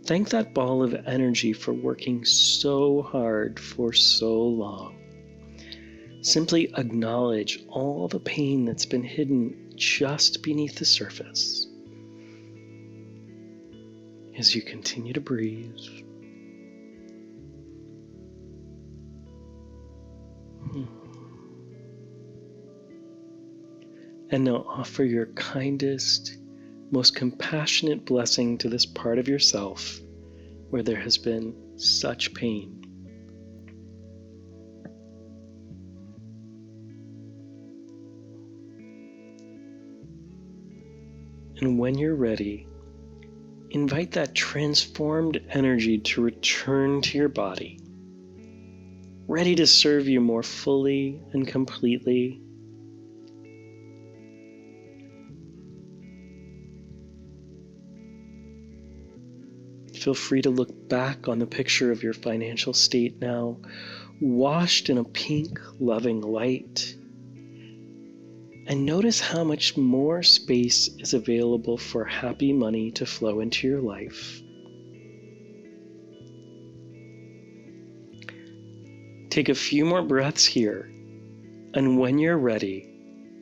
thank that ball of energy for working so hard for so long. Simply acknowledge all the pain that's been hidden just beneath the surface as you continue to breathe. And now offer your kindest, most compassionate blessing to this part of yourself where there has been such pain. And when you're ready, invite that transformed energy to return to your body, ready to serve you more fully and completely. Feel free to look back on the picture of your financial state now, washed in a pink, loving light. And notice how much more space is available for happy money to flow into your life. Take a few more breaths here And when you're ready,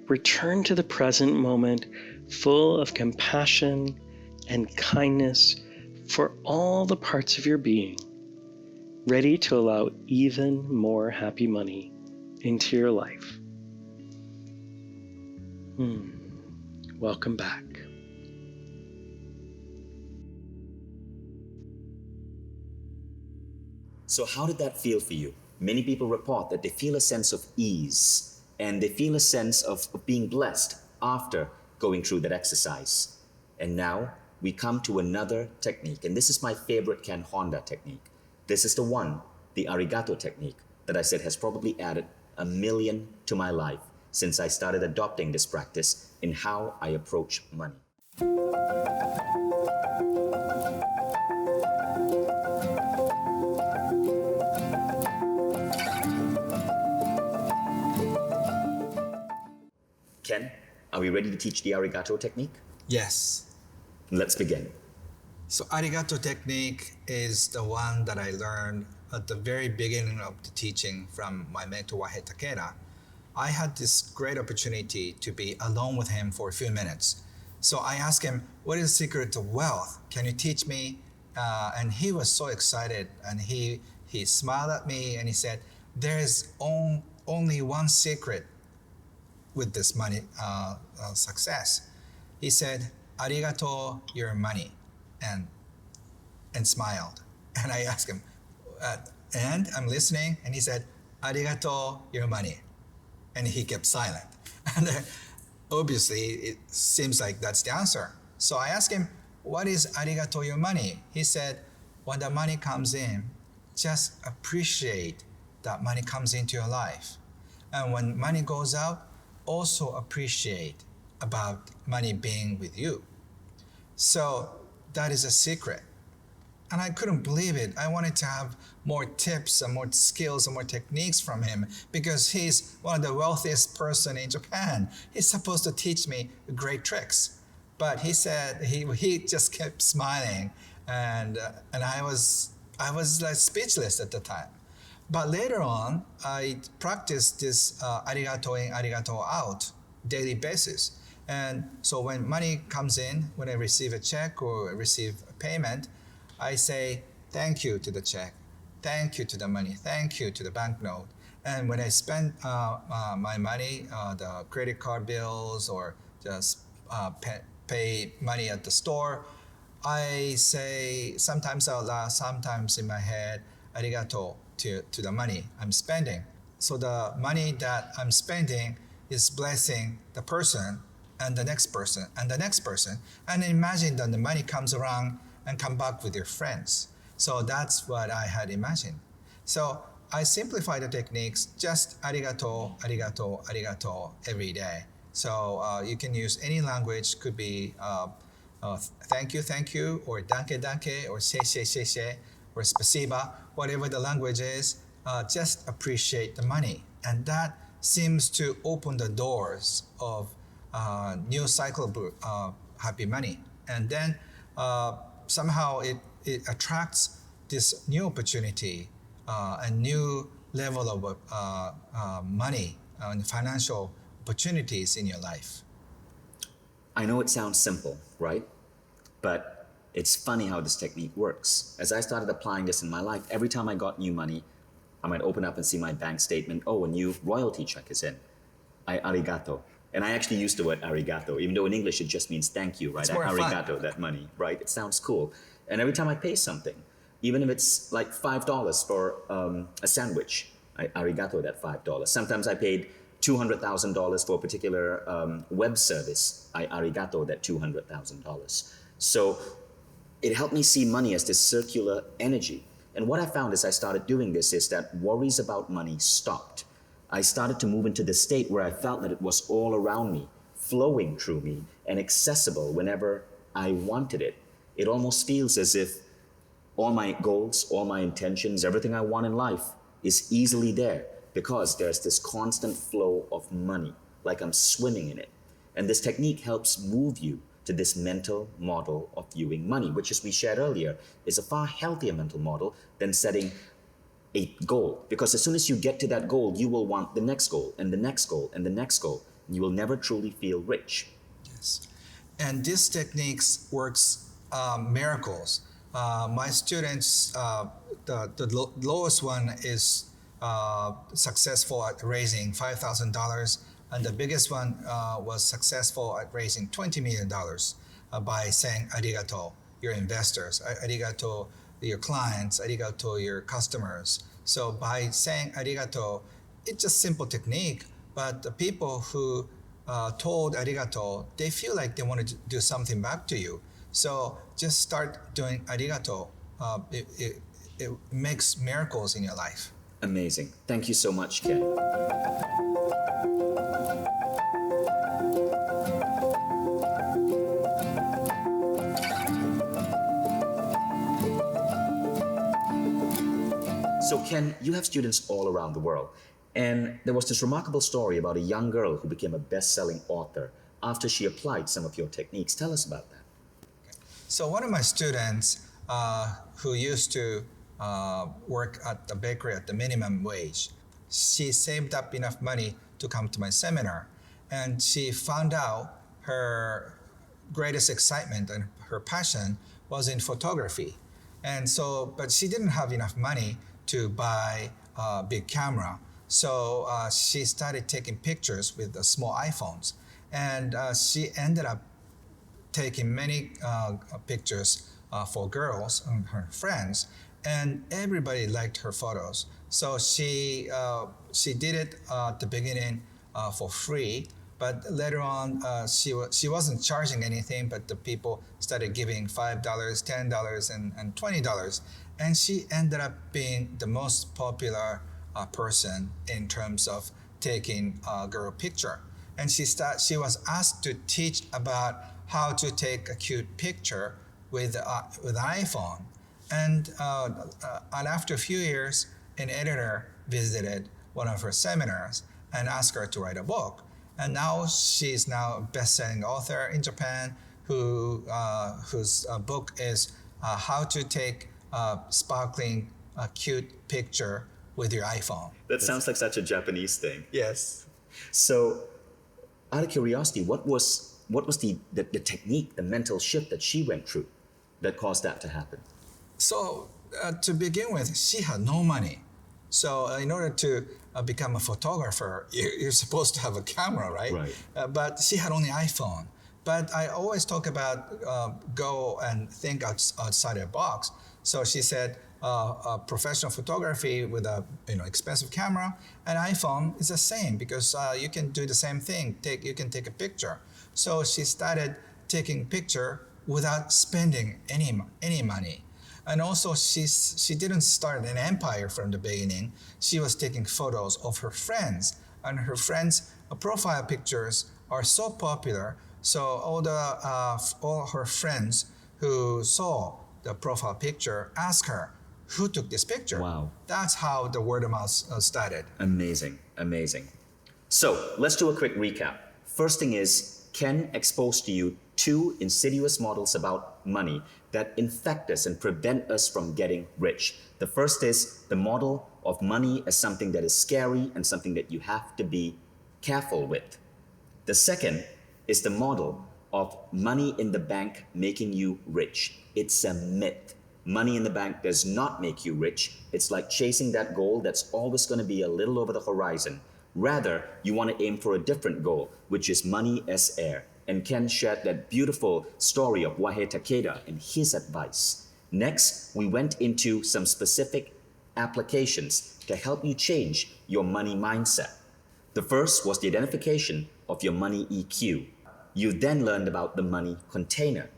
return to the present moment full of compassion and kindness for all the parts of your being, ready to allow even more happy money into your life. Welcome back. So how did that feel for you? Many people report that they feel a sense of ease and they feel a sense of being blessed after going through that exercise. And now we come to another technique, and this is my favorite Ken Honda technique. This is the one, the arigato technique, that I said has probably added 1 million to my life since I started adopting this practice in how I approach money. Ken, are we ready to teach the arigato technique? Yes. Let's begin. So arigato technique is the one that I learned at the very beginning of the teaching from my mentor Wahe Takeda. I had this great opportunity to be alone with him for a few minutes. So I asked him, what is the secret to wealth? Can you teach me? And he was so excited, and he smiled at me and he said, there is only one secret with this money success. He said, arigato, your money, and smiled. And I asked him, and I'm listening, and he said, arigato, your money. And he kept silent. And obviously, it seems like that's the answer. So I asked him, what is arigato, your money? He said, when the money comes in, just appreciate that money comes into your life. And when money goes out, also appreciate about money being with you. So that is a secret. And I couldn't believe it. I wanted to have more tips and more skills and more techniques from him because he's one of the wealthiest person in Japan. He's supposed to teach me great tricks. But he said he just kept smiling, and I was like speechless at the time. But later on, I practiced this arigato in, arigato out daily basis. And so when money comes in, when I receive a check or receive a payment, I say thank you to the check, thank you to the money, thank you to the banknote. And when I spend my money, the credit card bills or just pay money at the store, I say sometimes out loud, sometimes in my head, arigato to the money I'm spending. So the money that I'm spending is blessing the person and the next person and the next person. And imagine that the money comes around and come back with your friends. So that's what I had imagined. So I simplify the techniques, just arigato, arigato, arigato every day. So you can use any language, could be thank you, or danke, danke, or she, or spasiba, whatever the language is, just appreciate the money. And that seems to open the doors of new cycle of happy money. And then somehow it attracts this new opportunity, a new level of money and financial opportunities in your life. I know it sounds simple, right? But it's funny how this technique works. As I started applying this in my life, every time I got new money, I might open up and see my bank statement. Oh, a new royalty check is in. Arigato. And I actually use the word arigato, even though in English it just means thank you, right? It's more Arigato, fun. that money, right? It sounds cool. And every time I pay something, even if it's like $5 for a sandwich, I arigato that $5. Sometimes I paid $200,000 for a particular web service. I arigato that $200,000. So it helped me see money as this circular energy. And what I found as I started doing this is that worries about money stopped. I started to move into the state where I felt that it was all around me, flowing through me, and accessible whenever I wanted it. It almost feels as if all my goals, all my intentions, everything I want in life is easily there because there's this constant flow of money, like I'm swimming in it. And this technique helps move you to this mental model of viewing money, which, as we shared earlier, is a far healthier mental model than setting a goal, because as soon as you get to that goal, you will want the next goal and the next goal and the next goal, and you will never truly feel rich. Yes. And this techniques works miracles. My students, the lowest one is successful at raising $5,000, and the biggest one was successful at raising $20 million by saying arigato, your investors, arigato, your clients, arigato, your customers. So by saying arigato, it's just simple technique, but the people who told arigato, they feel like they want to do something back to you. So just start doing arigato. It makes miracles in your life. Amazing. Thank you so much, Ken. So Ken, you have students all around the world. And there was this remarkable story about a young girl who became a best-selling author after she applied some of your techniques. Tell us about that. So one of my students who used to work at the bakery at the minimum wage, she saved up enough money to come to my seminar. And she found out her greatest excitement and her passion was in photography. And so, but she didn't have enough money to buy a big camera. So she started taking pictures with the small iPhones. And she ended up taking many pictures for girls and her friends. And everybody liked her photos. So she did it at the beginning for free. But later on, she wasn't charging anything, but the people started giving $5, $10, and $20. And she ended up being the most popular person in terms of taking a girl picture. And she was asked to teach about how to take a cute picture with an iPhone. And after a few years, an editor visited one of her seminars and asked her to write a book. And now she's now a best-selling author in Japan whose book is how to take a sparkling, cute picture with your iPhone. That sounds like such a Japanese thing. Yes. So, out of curiosity, what was the technique, the mental shift that she went through that caused that to happen? So to begin with, she had no money. So in order to become a photographer, you're supposed to have a camera, right? Right. But she had only iPhone. But I always talk about go and think outside the box. So she said professional photography with a expensive camera and iPhone is the same because you can do the same thing. You can take a picture. So she started taking picture without spending any money. And also, she didn't start an empire from the beginning. She was taking photos of her friends, and her friends' profile pictures are so popular. So all her friends who saw the profile picture asked her, "Who took this picture?" Wow. That's how the word of mouth started. Amazing, amazing. So let's do a quick recap. First thing is, Ken exposed to you two insidious models about money that infect us and prevent us from getting rich. The first is the model of money as something that is scary and something that you have to be careful with. The second is the model of money in the bank making you rich. It's a myth. Money in the bank does not make you rich. It's like chasing that goal that's always going to be a little over the horizon. Rather, you want to aim for a different goal, which is money as air. And Ken shared that beautiful story of Wahei Takeda and his advice. Next, we went into some specific applications to help you change your money mindset. The first was the identification of your money EQ. You then learned about the money container.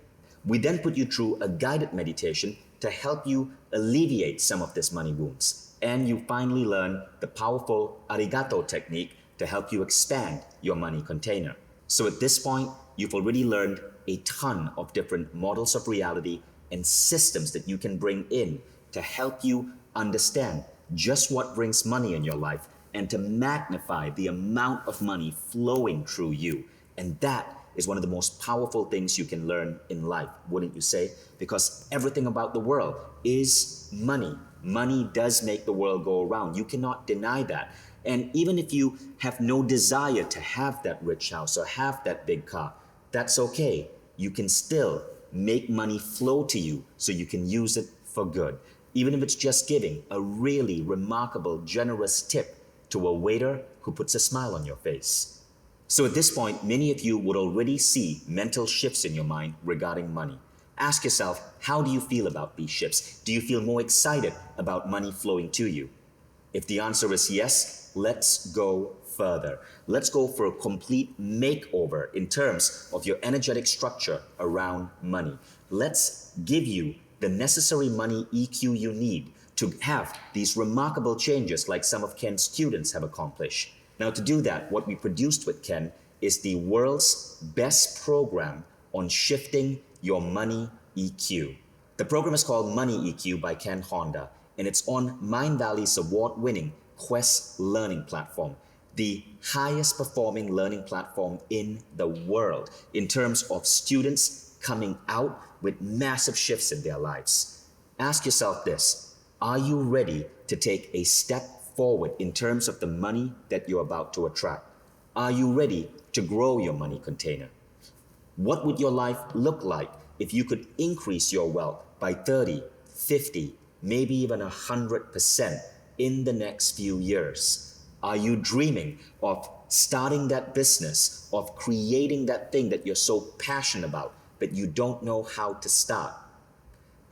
We then put you through a guided meditation to help you alleviate some of this money wounds. And you finally learned the powerful arigato technique to help you expand your money container. So at this point, you've already learned a ton of different models of reality and systems that you can bring in to help you understand just what brings money in your life and to magnify the amount of money flowing through you. And that is one of the most powerful things you can learn in life, wouldn't you say? Because everything about the world is money. Money does make the world go around. You cannot deny that. And even if you have no desire to have that rich house or have that big car, that's okay. You can still make money flow to you so you can use it for good. Even if it's just giving a really remarkable, generous tip to a waiter who puts a smile on your face. So at this point, many of you would already see mental shifts in your mind regarding money. Ask yourself, how do you feel about these shifts? Do you feel more excited about money flowing to you? If the answer is yes, let's go further. Let's go for a complete makeover in terms of your energetic structure around money. Let's give you the necessary money EQ you need to have these remarkable changes like some of Ken's students have accomplished. Now, to do that, what we produced with Ken is the world's best program on shifting your money EQ. The program is called Money EQ by Ken Honda, and it's on Mindvalley's award-winning Quest learning platform, the highest performing learning platform in the world in terms of students coming out with massive shifts in their lives. Ask yourself this: are you ready to take a step forward in terms of the money that you're about to attract? Are you ready to grow your money container? What would your life look like if you could increase your wealth by 30, 50, maybe even 100% in the next few years? Are you dreaming of starting that business, of creating that thing that you're so passionate about, but you don't know how to start?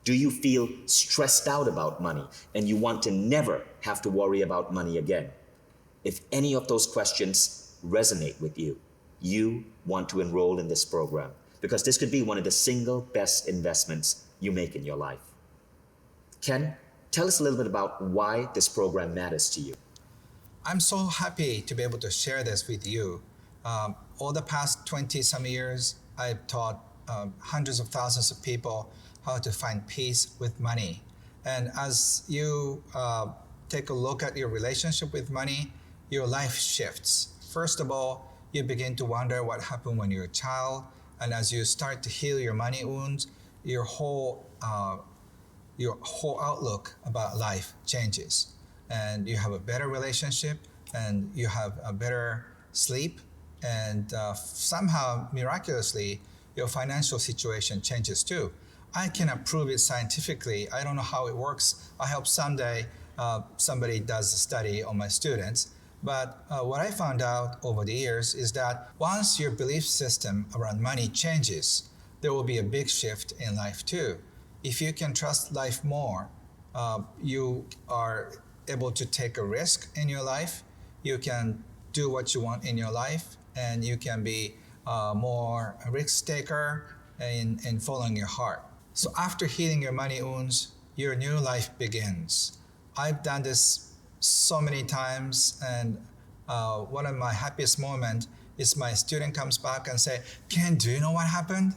Do you feel stressed out about money and you want to never have to worry about money again? If any of those questions resonate with you, you want to enroll in this program because this could be one of the single best investments you make in your life. Ken, tell us a little bit about why this program matters to you. I'm so happy to be able to share this with you. All the past 20 some years, I've taught hundreds of thousands of people how to find peace with money. And as you take a look at your relationship with money, your life shifts. First of all, you begin to wonder what happened when you were a child. And as you start to heal your money wounds, your whole outlook about life changes. And you have a better relationship, and you have a better sleep, and somehow, miraculously, your financial situation changes too. I cannot prove it scientifically. I don't know how it works. I hope someday somebody does a study on my students. But what I found out over the years is that once your belief system around money changes, there will be a big shift in life too. If you can trust life more, you are able to take a risk in your life. You can do what you want in your life, and you can be more a risk taker in following your heart. So after healing your money wounds, your new life begins. I've done this so many times, and one of my happiest moments is my student comes back and say, "Ken, do you know what happened?"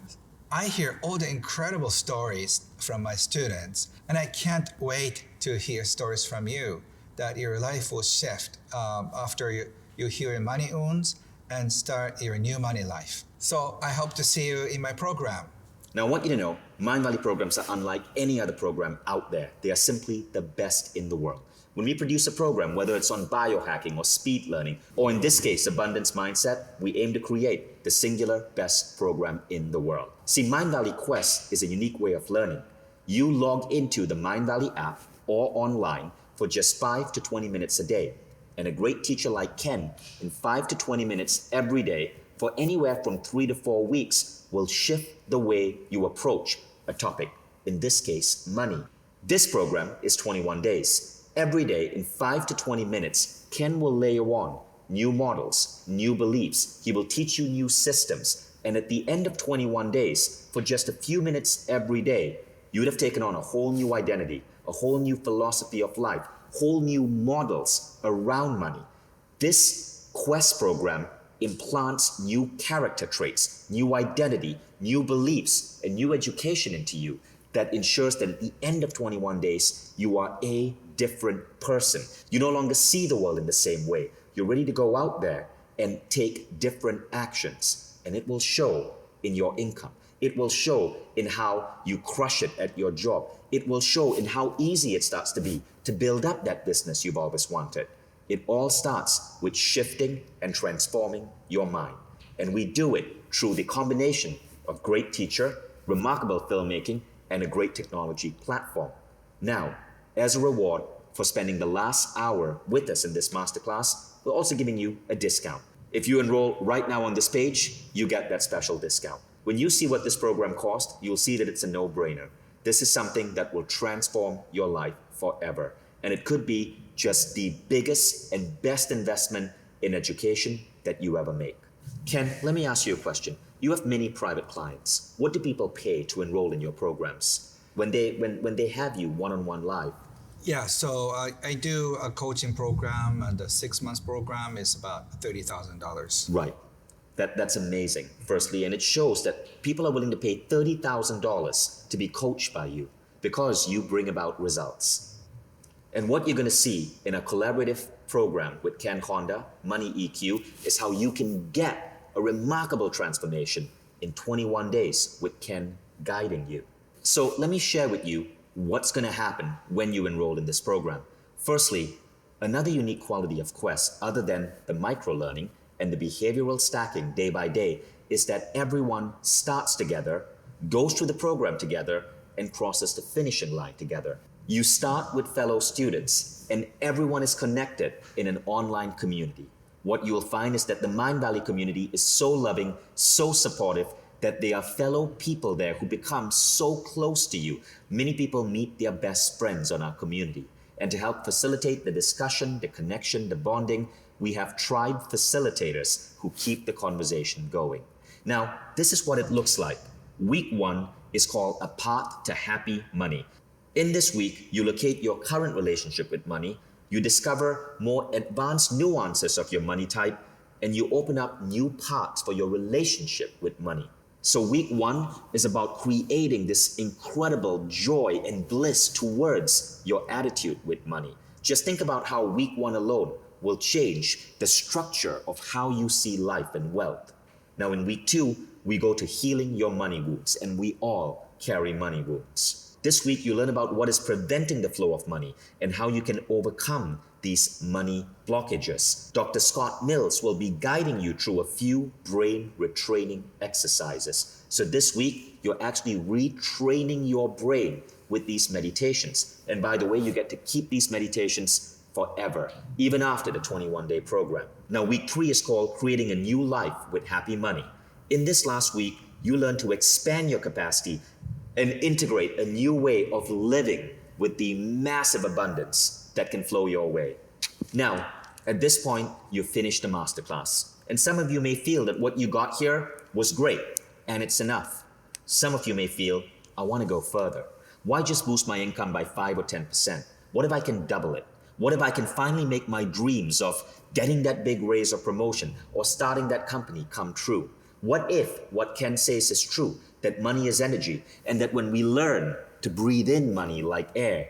I hear all the incredible stories from my students, and I can't wait to hear stories from you that your life will shift after you heal your money wounds and start your new money life. So I hope to see you in my program. Now, I want you to know, Mindvalley programs are unlike any other program out there. They are simply the best in the world. When we produce a program, whether it's on biohacking or speed learning, or in this case, abundance mindset, we aim to create the singular best program in the world. See, Mindvalley Quest is a unique way of learning. You log into the Mindvalley app or online for just 5 to 20 minutes a day. And a great teacher like Ken, in 5 to 20 minutes every day for anywhere from 3 to 4 weeks, will shift the way you approach a topic, in this case, money. This program is 21 days. Every day in 5 to 20 minutes, Ken will layer on new models, new beliefs. He will teach you new systems. And at the end of 21 days, for just a few minutes every day, you would have taken on a whole new identity, a whole new philosophy of life, whole new models around money. This Quest program implants new character traits, new identity, new beliefs, and new education into you that ensures that at the end of 21 days, you are a different person. You no longer see the world in the same way. You're ready to go out there and take different actions, and it will show in your income. It will show in how you crush it at your job. It will show in how easy it starts to be to build up that business you've always wanted. It all starts with shifting and transforming your mind. And we do it through the combination of great teacher, remarkable filmmaking, and a great technology platform. Now, as a reward for spending the last hour with us in this masterclass, we're also giving you a discount. If you enroll right now on this page, you get that special discount. When you see what this program costs, you'll see that it's a no-brainer. This is something that will transform your life forever. And it could be just the biggest and best investment in education that you ever make. Ken, let me ask you a question. You have many private clients. What do people pay to enroll in your programs when they have you one-on-one live? Yeah, so I do a coaching program, and the 6 months program is about $30,000. Right. That's amazing, firstly, and it shows that people are willing to pay $30,000 to be coached by you because you bring about results. And what you're going to see in a collaborative program with Ken Honda, Money EQ, is how you can get a remarkable transformation in 21 days with Ken guiding you. So let me share with you what's going to happen when you enroll in this program. Firstly, another unique quality of Quest, other than the micro-learning and the behavioral stacking day by day, is that everyone starts together, goes through the program together, and crosses the finishing line together. You start with fellow students, and everyone is connected in an online community. What you'll find is that the Mindvalley community is so loving, so supportive, that there are fellow people there who become so close to you. Many people meet their best friends on our community. And to help facilitate the discussion, the connection, the bonding, we have tribe facilitators who keep the conversation going. Now, this is what it looks like. Week 1 is called A Path to Happy Money. In this week, you locate your current relationship with money, you discover more advanced nuances of your money type, and you open up new paths for your relationship with money. So week 1 is about creating this incredible joy and bliss towards your attitude with money. Just think about how week 1 alone will change the structure of how you see life and wealth. Now in week 2, we go to healing your money wounds, and we all carry money wounds. This week, you learn about what is preventing the flow of money and how you can overcome these money blockages. Dr. Scott Mills will be guiding you through a few brain retraining exercises. So this week, you're actually retraining your brain with these meditations. And by the way, you get to keep these meditations forever, even after the 21-day program. Now, week 3 is called Creating a New Life with Happy Money. In this last week, you learn to expand your capacity and integrate a new way of living with the massive abundance that can flow your way. Now, at this point, you've finished the masterclass. And some of you may feel that what you got here was great, and it's enough. Some of you may feel, I want to go further. Why just boost my income by 5 or 10%? What if I can double it? What if I can finally make my dreams of getting that big raise or promotion or starting that company come true? What if what Ken says is true, that money is energy, and that when we learn to breathe in money like air,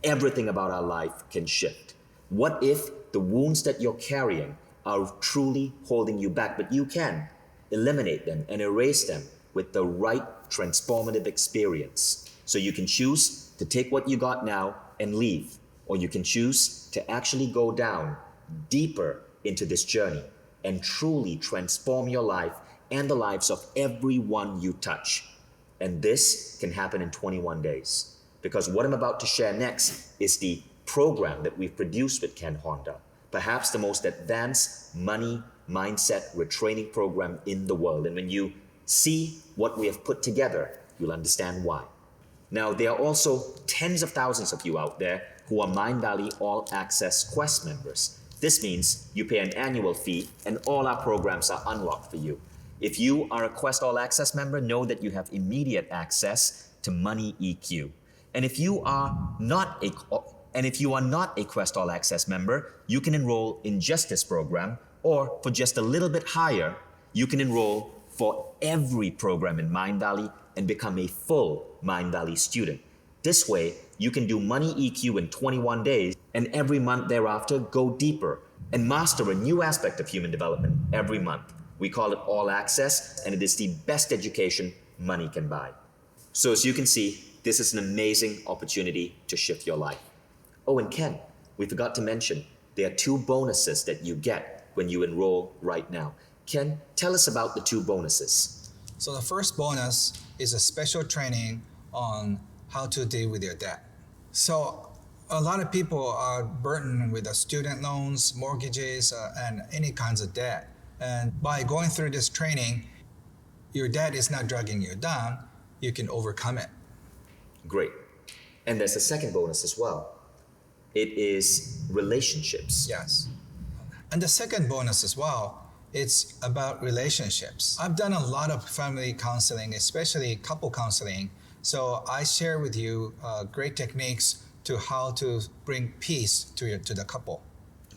everything about our life can shift? What if the wounds that you're carrying are truly holding you back, but you can eliminate them and erase them with the right transformative experience? So you can choose to take what you got now and leave, or you can choose to actually go down deeper into this journey and truly transform your life and the lives of everyone you touch. And this can happen in 21 days. Because what I'm about to share next is the program that we've produced with Ken Honda, perhaps the most advanced money mindset retraining program in the world. And when you see what we have put together, you'll understand why. Now, there are also tens of thousands of you out there who are Mindvalley All Access Quest members. This means you pay an annual fee and all our programs are unlocked for you. If you are a Quest All Access member, know that you have immediate access to Money EQ. And if you are not a Quest All Access member, you can enroll in just this program, or for just a little bit higher, you can enroll for every program in Mindvalley and become a full Mindvalley student. This way, you can do Money EQ in 21 days, and every month thereafter, go deeper and master a new aspect of human development every month. We call it All Access, and it is the best education money can buy. So as you can see, this is an amazing opportunity to shift your life. Oh, and Ken, we forgot to mention, there are 2 bonuses that you get when you enroll right now. Ken, tell us about the 2 bonuses. So the first bonus is a special training on how to deal with your debt. So a lot of people are burdened with the student loans, mortgages, and any kinds of debt. And by going through this training, your debt is not dragging you down. You can overcome it. Great. And there's a second bonus as well. It is relationships. Yes. And the second bonus as well, it's about relationships. I've done a lot of family counseling, especially couple counseling. So I share with you great techniques to how to bring peace to the couple.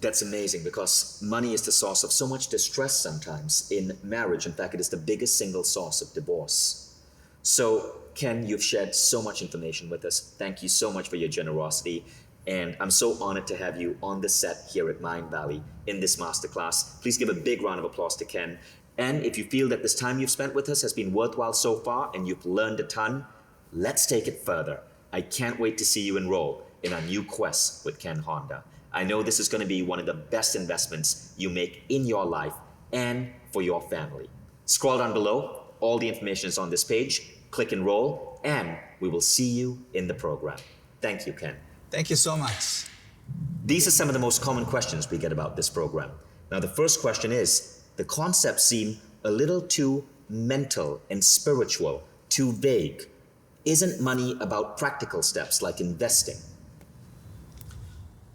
That's amazing because money is the source of so much distress sometimes in marriage. In fact, it is the biggest single source of divorce. So, Ken, you've shared so much information with us. Thank you so much for your generosity. And I'm so honored to have you on the set here at Mindvalley in this masterclass. Please give a big round of applause to Ken. And if you feel that this time you've spent with us has been worthwhile so far and you've learned a ton, let's take it further. I can't wait to see you enroll in our new quest with Ken Honda. I know this is going to be one of the best investments you make in your life and for your family. Scroll down below. All the information is on this page. Click enroll, and we will see you in the program. Thank you, Ken. Thank you so much. These are some of the most common questions we get about this program. Now, the first question is, the concepts seem a little too mental and spiritual, too vague. Isn't money about practical steps like investing?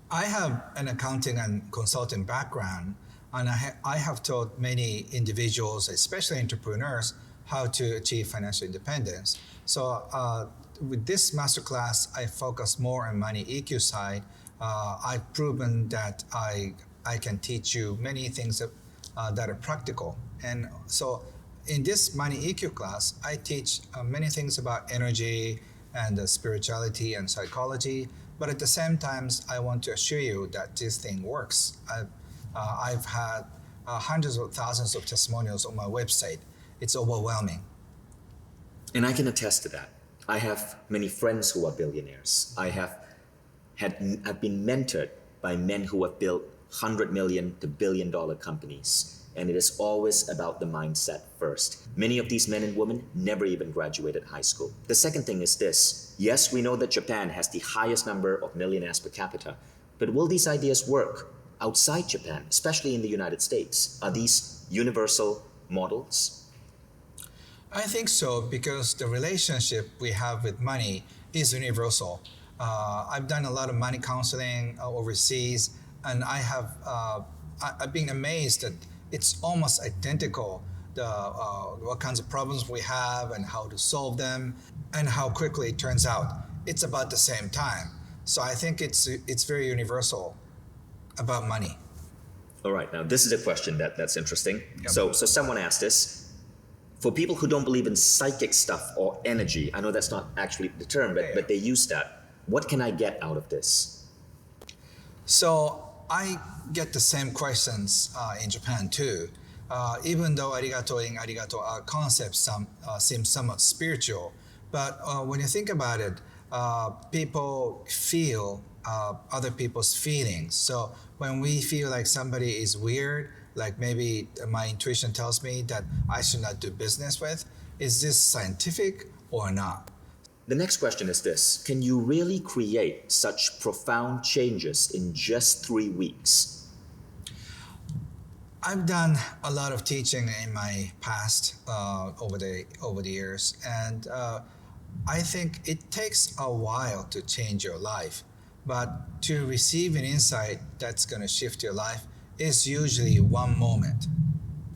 I have an accounting and consulting background, and I have taught many individuals, especially entrepreneurs, how to achieve financial independence. So with this masterclass, I focus more on money EQ side. I've proven that I can teach you many things that are practical. And so in this money EQ class, I teach many things about energy and spirituality and psychology. But at the same time, I want to assure you that this thing works. I've had hundreds of thousands of testimonials on my website. It's overwhelming. And I can attest to that. I have many friends who are billionaires. I've been mentored by men who have built $100 million to $1 billion companies. And it is always about the mindset first. Many of these men and women never even graduated high school. The second thing is this. Yes, we know that Japan has the highest number of millionaires per capita, but will these ideas work outside Japan, especially in the United States? Are these universal models? I think so, because the relationship we have with money is universal. I've done a lot of money counseling overseas, and I've been amazed that it's almost identical, what kinds of problems we have and how to solve them, and how quickly it turns out it's about the same time. So I think it's very universal about money. All right, now this is a question that's interesting. Yep. So someone asked this. For people who don't believe in psychic stuff or energy, I know that's not actually the term, but they use that. What can I get out of this? So I get the same questions in Japan too. Even though arigato and arigato concepts seem somewhat spiritual, but when you think about it, people feel other people's feelings. So when we feel like somebody is weird, like maybe my intuition tells me that I should not do business with, is this scientific or not? The next question is this. Can you really create such profound changes in just 3 weeks? I've done a lot of teaching in my past over the years, and I think it takes a while to change your life, but to receive an insight that's going to shift your life is usually one moment.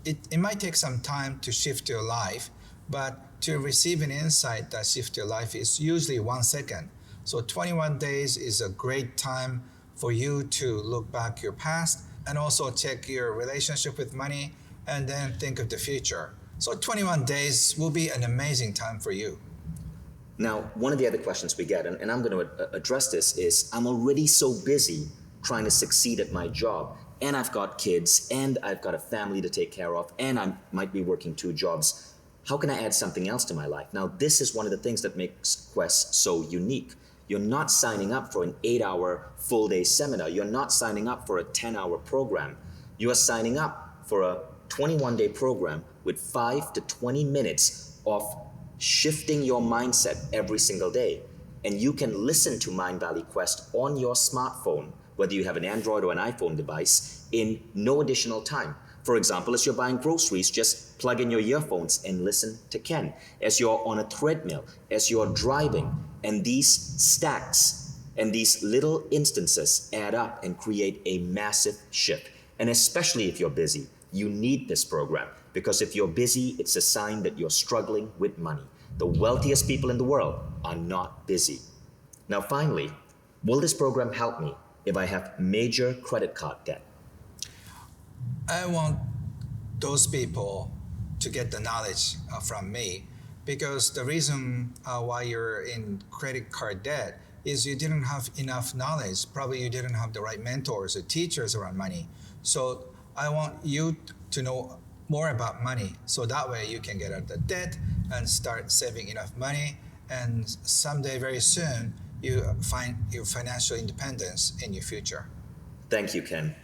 It might take some time to shift your life, but to receive an insight that shifts your life is usually 1 second. So 21 days is a great time for you to look back your past and also check your relationship with money and then think of the future. So 21 days will be an amazing time for you. Now, one of the other questions we get, and I'm going to address this, is I'm already so busy trying to succeed at my job, and I've got kids, and I've got a family to take care of, and I might be working 2 jobs. How can I add something else to my life? Now, this is one of the things that makes Quest so unique. You're not signing up for an 8-hour full day seminar. You're not signing up for a 10-hour program. You are signing up for a 21-day program with 5 to 20 minutes of shifting your mindset every single day. And you can listen to Mindvalley Quest on your smartphone, whether you have an Android or an iPhone device, in no additional time. For example, as you're buying groceries, just plug in your earphones and listen to Ken. As you're on a treadmill, as you're driving, and these stacks and these little instances add up and create a massive shift. And especially if you're busy, you need this program, because if you're busy, it's a sign that you're struggling with money. The wealthiest people in the world are not busy. Now, finally, will this program help me if I have major credit card debt? I want those people to get the knowledge from me, because the reason why you're in credit card debt is you didn't have enough knowledge. Probably you didn't have the right mentors or teachers around money. So I want you to know more about money, so that way you can get out of the debt and start saving enough money, and someday very soon you find your financial independence in your future. Thank you, Ken.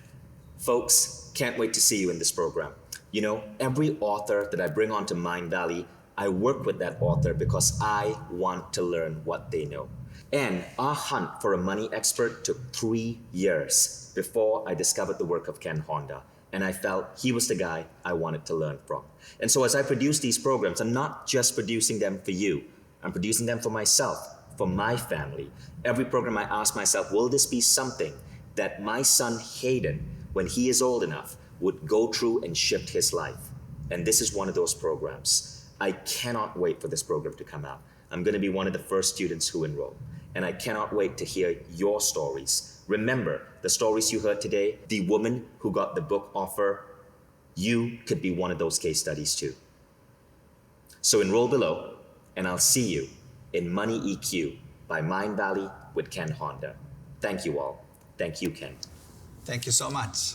Folks, can't wait to see you in this program. You know, every author that I bring onto Mindvalley, I work with that author because I want to learn what they know. And our hunt for a money expert took 3 years before I discovered the work of Ken Honda. And I felt he was the guy I wanted to learn from. And so as I produce these programs, I'm not just producing them for you. I'm producing them for myself, for my family. Every program I ask myself, will this be something that my son Hayden, when he is old enough, would go through and shift his life? And this is one of those programs. I cannot wait for this program to come out. I'm going to be one of the first students who enroll. And I cannot wait to hear your stories. Remember, the stories you heard today, the woman who got the book offer, you could be one of those case studies too. So enroll below, and I'll see you in Money EQ by Mindvalley with Ken Honda. Thank you all. Thank you, Ken. Thank you so much.